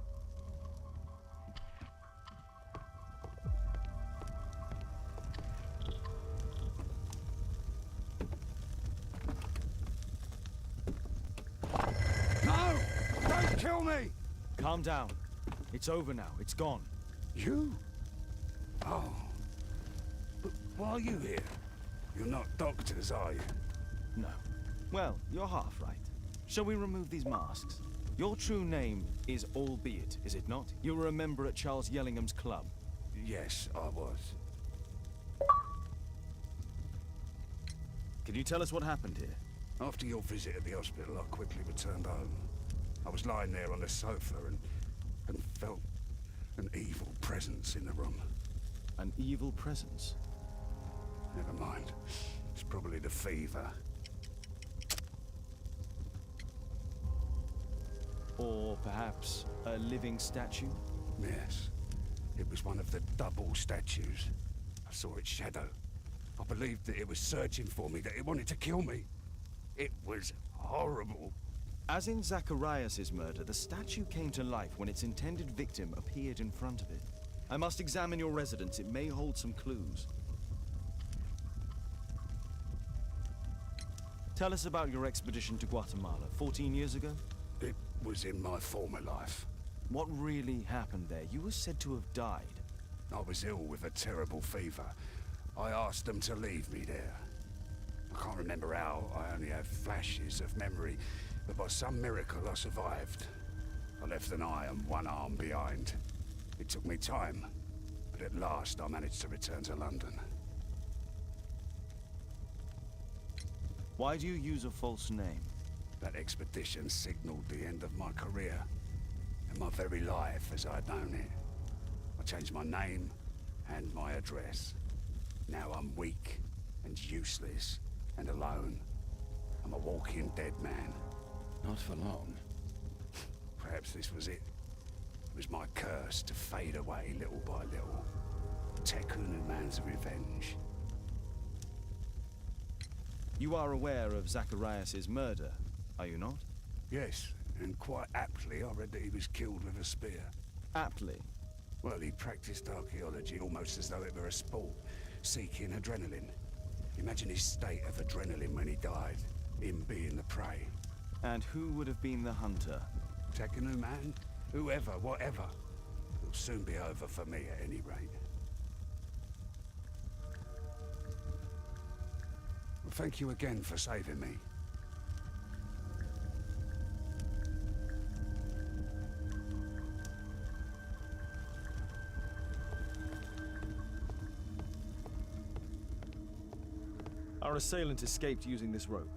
S12: Kill me!
S13: Calm down. It's over now. It's gone.
S12: You? Oh. But why are you here? You're not doctors, are you?
S13: No. Well, you're half right. Shall we remove these masks? Your true name is Albeit, is it not? You were a member at Charles Yellingham's club.
S12: Yes, I was.
S13: Can you tell us what happened here?
S12: After your visit at the hospital, I quickly returned home. I was lying there on the sofa and felt an evil presence in the room.
S13: An evil presence?
S12: Never mind. It's probably the fever.
S13: Or perhaps a living statue?
S12: Yes. It was one of the double statues. I saw its shadow. I believed that it was searching for me, that it wanted to kill me. It was horrible.
S13: As in Zacharias' murder, the statue came to life when its intended victim appeared in front of it. I must examine your residence. It may hold some clues. Tell us about your expedition to Guatemala 14 years ago?
S12: It was in my former life.
S13: What really happened there? You were said to have died.
S12: I was ill with a terrible fever. I asked them to leave me there. I can't remember how. I only have flashes of memory. But by some miracle, I survived. I left an eye and one arm behind. It took me time, but at last I managed to return to London.
S13: Why do you use a false name?
S12: That expedition signaled the end of my career, and my very life as I'd known it. I changed my name and my address. Now I'm weak and useless and alone. I'm a walking dead man.
S7: Not for long.
S12: Perhaps this was it. was my curse to fade away little by little. Tekun man's revenge.
S6: You are aware of Zacharias's murder, are you not?
S12: Yes, and quite aptly I read that he was killed with a spear.
S6: Aptly?
S12: Well, he practiced archaeology almost as though it were a sport, seeking adrenaline. Imagine his state of adrenaline when he died, him being the prey.
S6: And who would have been the hunter?
S12: Tekun man? Whoever, whatever. It'll soon be over for me at any rate. Well, thank you again for saving me.
S6: Our assailant escaped using this rope.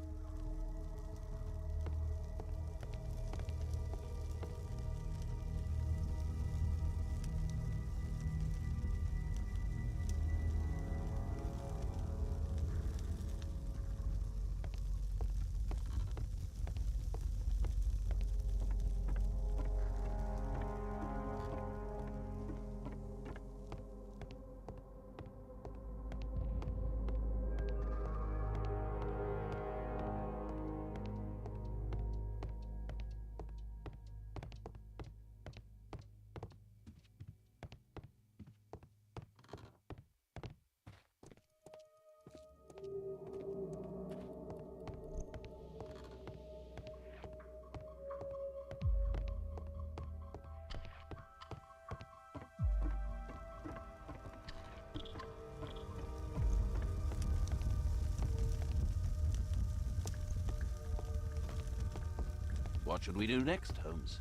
S7: What should we do next, Holmes?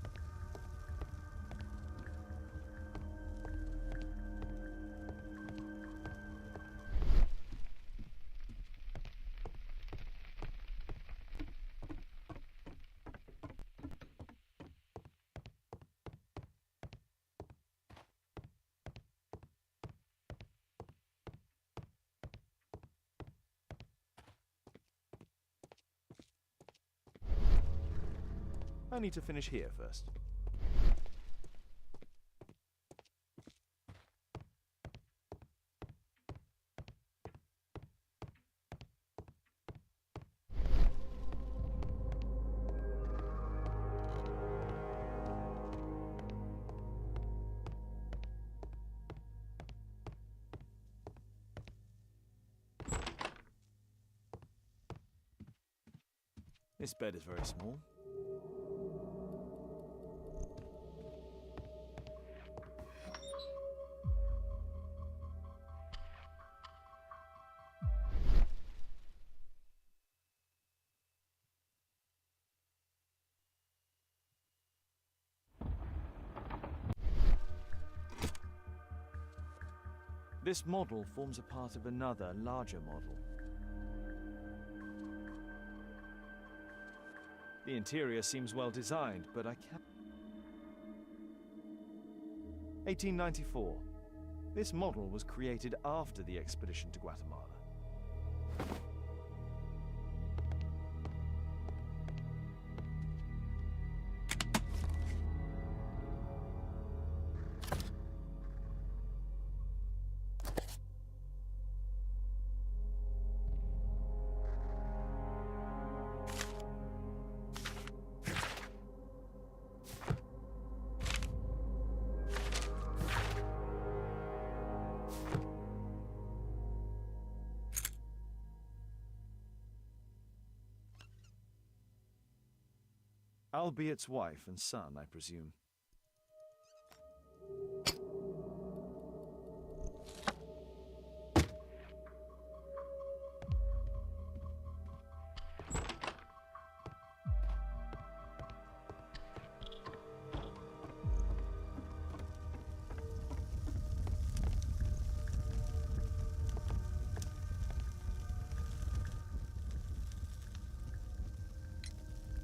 S6: I need to finish here first. This bed is very small. This model forms a part of another, larger model. The interior seems well designed, but I can't... 1894. This model was created after the expedition to Guatemala. I'll be its wife and son, I presume.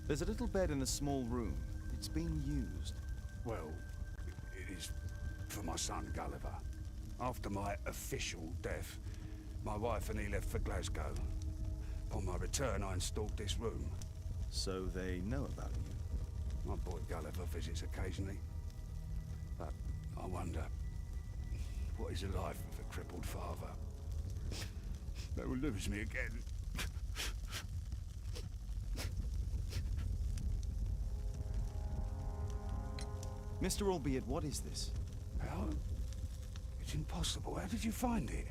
S6: There's a little bed in a small room. It's being used.
S12: Well, it is for my son Gulliver. After my official death, my wife and he left for Glasgow. Upon my return, I installed this room.
S6: So they know about you?
S12: My boy Gulliver visits occasionally. But I wonder, what is the life of a crippled father? They will lose me again.
S13: Mr. Albeit, what is this?
S12: How? It's impossible. How did you find it?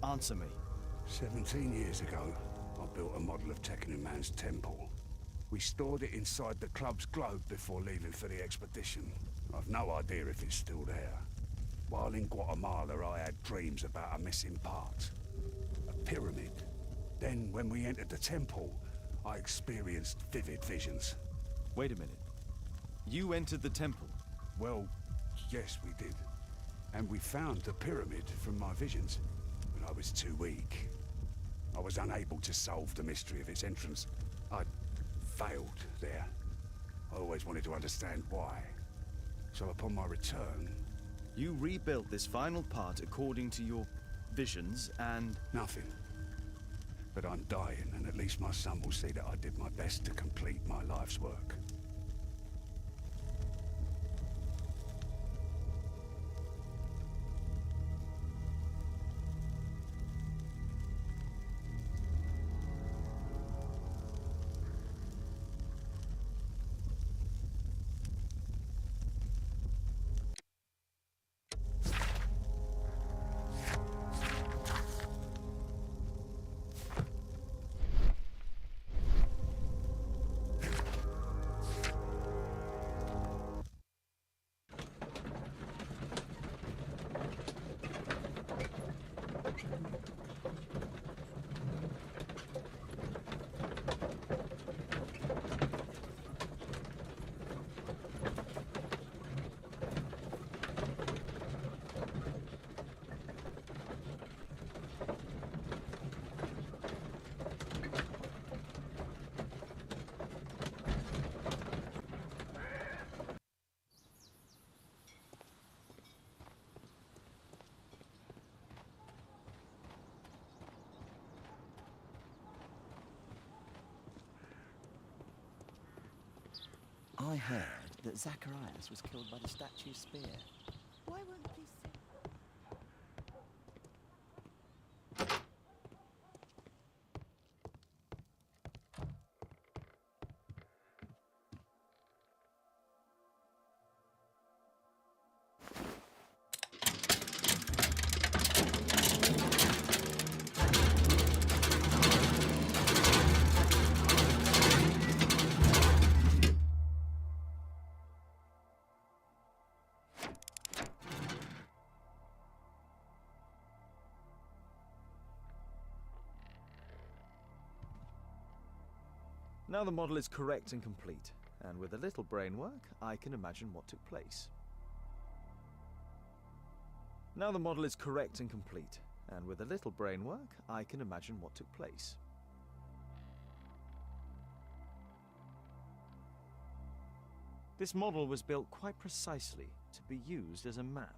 S13: Answer me.
S12: 17 years ago, I built a model of Tekkening Man's temple. We stored it inside the club's globe before leaving for the expedition. I've no idea if it's still there. While in Guatemala, I had dreams about a missing part. A pyramid. Then, when we entered the temple, I experienced vivid visions.
S13: Wait a minute. You entered the temple?
S12: Well, yes, we did. And we found the pyramid from my visions. But I was too weak. I was unable to solve the mystery of its entrance. I failed there. I always wanted to understand why. So upon my return...
S13: You rebuilt this final part according to your visions and...
S12: Nothing. But I'm dying, and at least my son will see that I did my best to complete my life's work.
S6: I heard that Zacharias was killed by the statue's spear.
S10: Why won't you please say?
S13: Now the model is correct and complete, and with a little brain work, I can imagine what took place. Now the model is correct and complete, and with a little brain work, I can imagine what took place. This model was built quite precisely to be used as a map.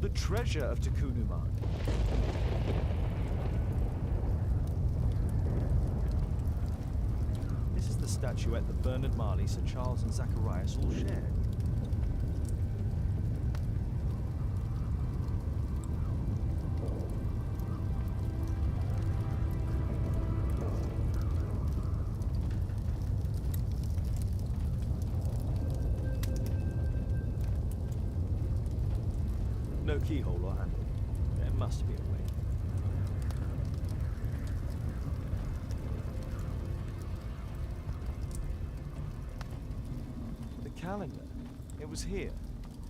S13: The treasure of Takunuman. This is the statuette that Bernard Marley, Sir Charles and Zacharias all shared. No keyhole or handle. There must be a way. The calendar. It was here.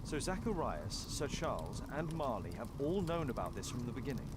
S13: So Zacharias, Sir Charles, and Marley have all known about this from the beginning.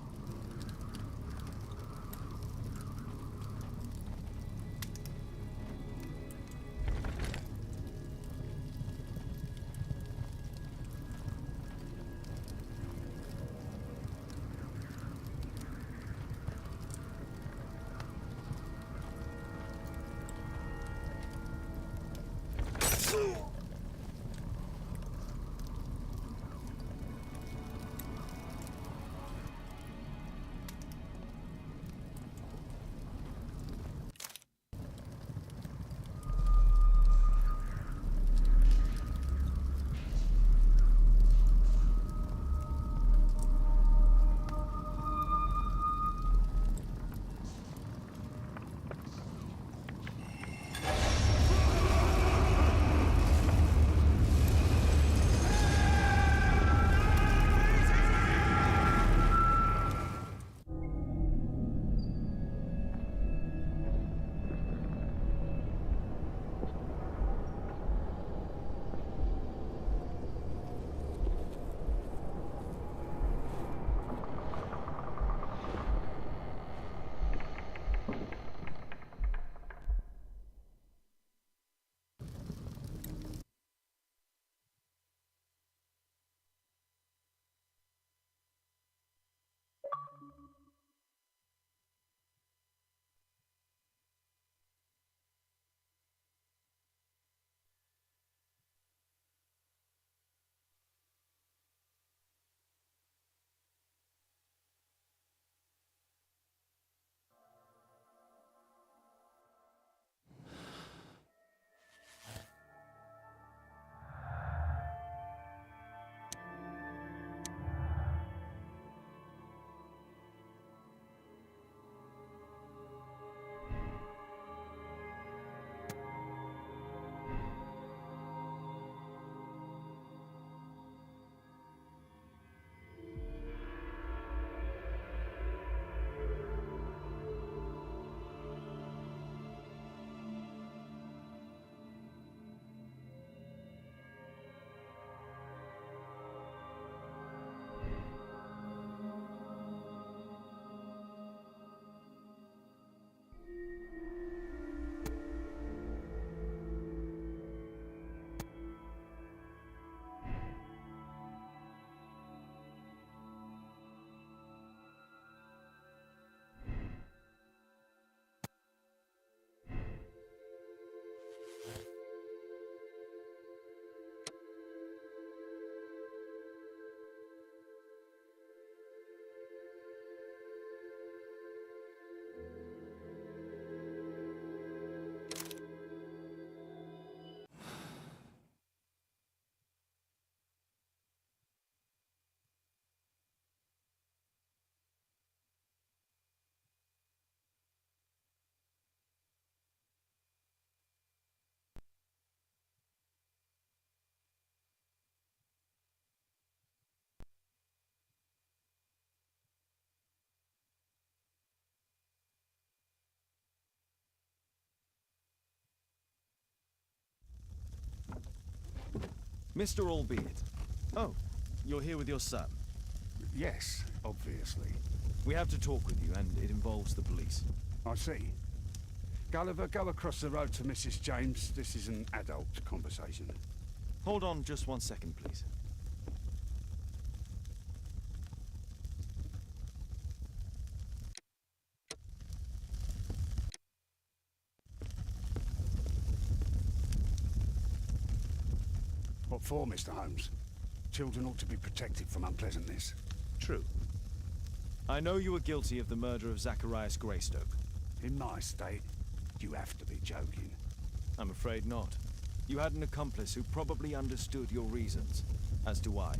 S13: Mr. Albeit. Oh, you're here with your son.
S12: Yes, obviously.
S13: We have to talk with you, and it involves the police.
S12: I see. Gulliver, go across the road to Mrs. James. This is an adult conversation.
S13: Hold on just 1 second, please.
S12: What for, Mr. Holmes? Children ought to be protected from unpleasantness.
S13: True. I know you were guilty of the murder of Zacharias Greystoke.
S12: In my state, you have to be joking.
S13: I'm afraid not. You had an accomplice who probably understood your reasons as to why.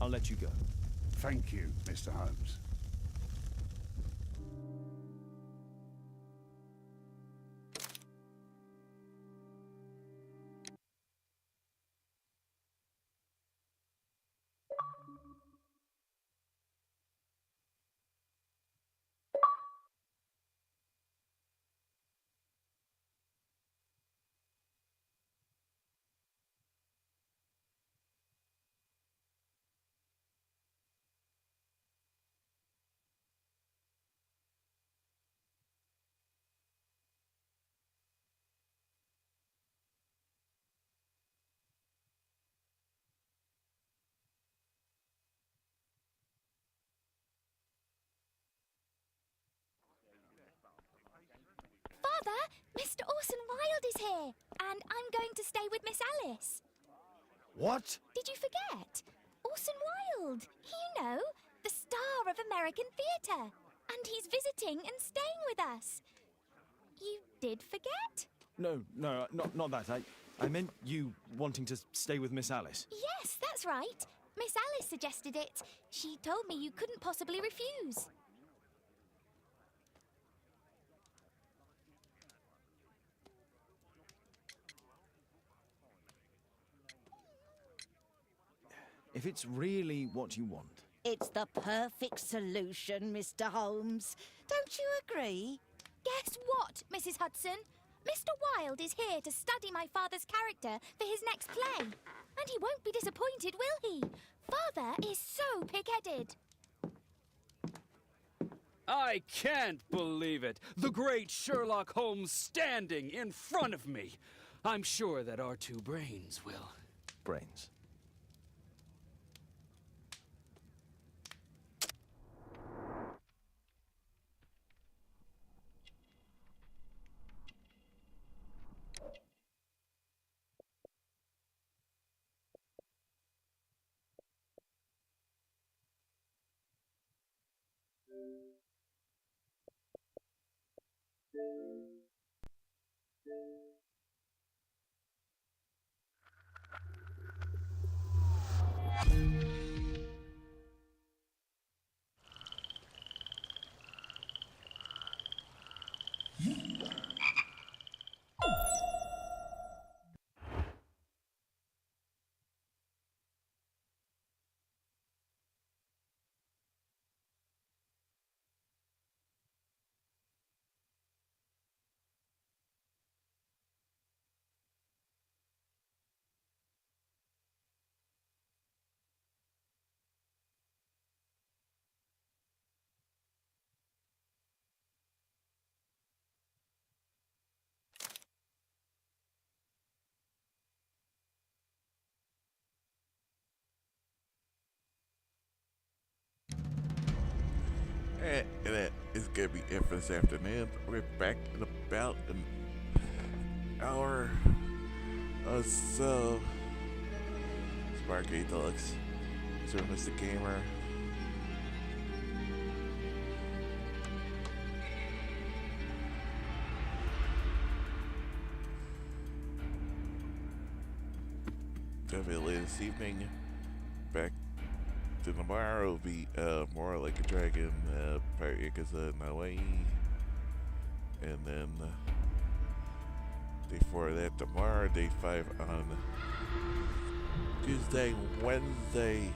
S13: I'll let you go.
S12: Thank you, Mr. Holmes.
S9: Father, Mr. Orson Wilde is here, and I'm going to stay with Miss Alice.
S11: What?
S9: Did you forget? Orson Wilde, you know, the star of American theatre. And he's visiting and staying with us. You did forget?
S13: No, not that. I meant you wanting to stay with Miss Alice.
S9: Yes, that's right. Miss Alice suggested it. She told me you couldn't possibly refuse.
S13: If it's really what you want.
S15: It's the perfect solution, Mr. Holmes. Don't you agree?
S9: Guess what, Mrs. Hudson? Mr. Wilde is here to study my father's character for his next play. And he won't be disappointed, will he? Father is so pig-headed.
S16: I can't believe it. The great Sherlock Holmes standing in front of me. I'm sure that our two brains will.
S13: Brains.
S5: And that is gonna be it for this afternoon. We're back in about an hour or so. Sparky Deluxe. Sir Mr. Gamer. Gonna be late this evening. Back to tomorrow will be more like a dragon, Pirate Yakuza in Hawaii. And then day 4 of that tomorrow, day 5 on Tuesday, Wednesday.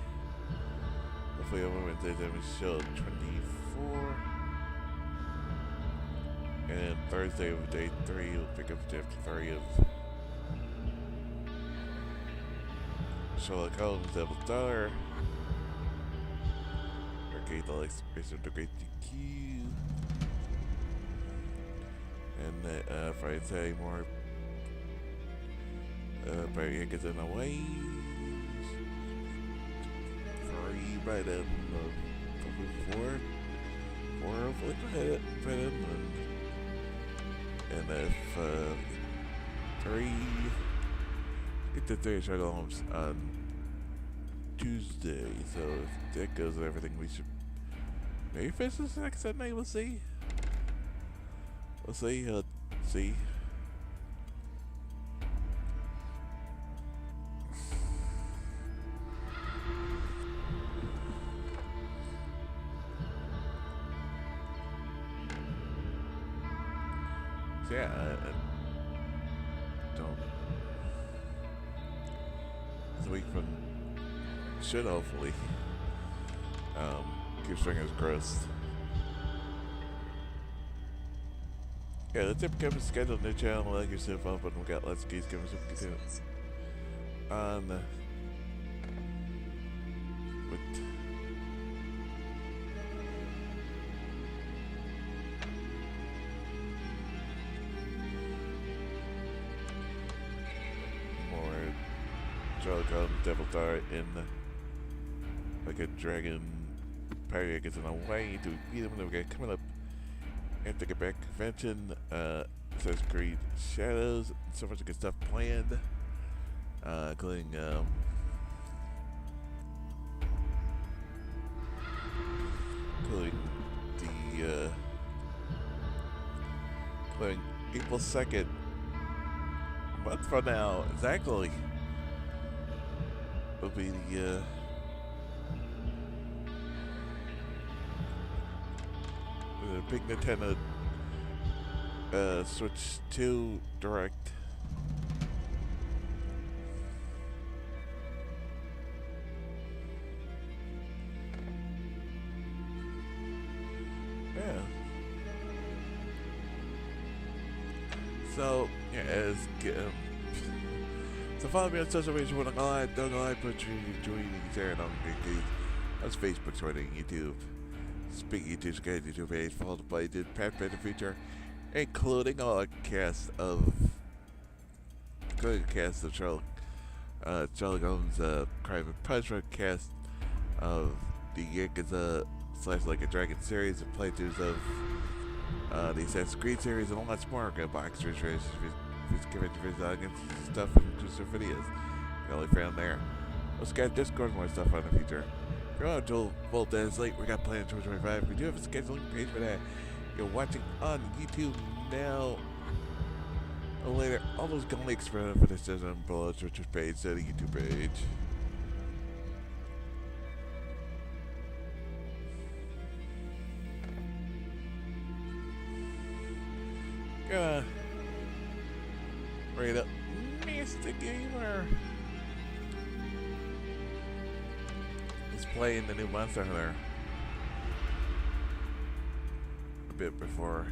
S5: Hopefully on Wednesday then we show 24. And then Thursday of day 3 we'll pick up chapter 3 of Sherlock Holmes, Devil's Daughter, Arcade the Exploration to Great DQ, and Friday, Saturday more. Barry gets in the way. Free by them. Four hopefully by them. And if 3 get the 3 Sherlock Holmes on Tuesday. So if that goes with everything, we should maybe finish this next Sunday. We'll see. We'll see. See. So yeah, don't. The week from should hopefully keep stringing his growth. Yeah, let's give a schedule new channel, like yourself up, and we got Let's Geese giving some content on with more Sherlock Holmes, Devil Dart in like a dragon parry gets in the way to beat him. Then we got coming up after get back convention, Assassin's Creed Shadows, so much good stuff planned, including including April 2nd, a month from now, exactly, will be the big Nintendo Switch 2 Direct. Yeah. So, yeah, so follow me on social media. Don't go live, put joining there and on that's Facebook, Twitter, YouTube. Speak YouTube's guys, YouTube page, followed by the Pat Better Future, including a cast of Sherlock Holmes, Crime and Punishment, cast of the Yakuza / Like a Dragon series, and playthroughs of the Assassin's Creed series, and lots more. Got box registration, stuff, and exclusive videos. You can only found there. Let's get Discord, more stuff on the future. If you're on until full days late, we got planned 2025. We do have a scheduling page for that. You're watching on YouTube now or later. All those links for this is on below Twitter's page, so the YouTube page. Gonna rate up Mr. Gamer. He's playing the new Monster Hunter a bit before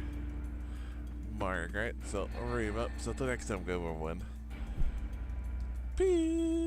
S5: Margaret, so I'll read him up. So till next time, go everyone. Peace.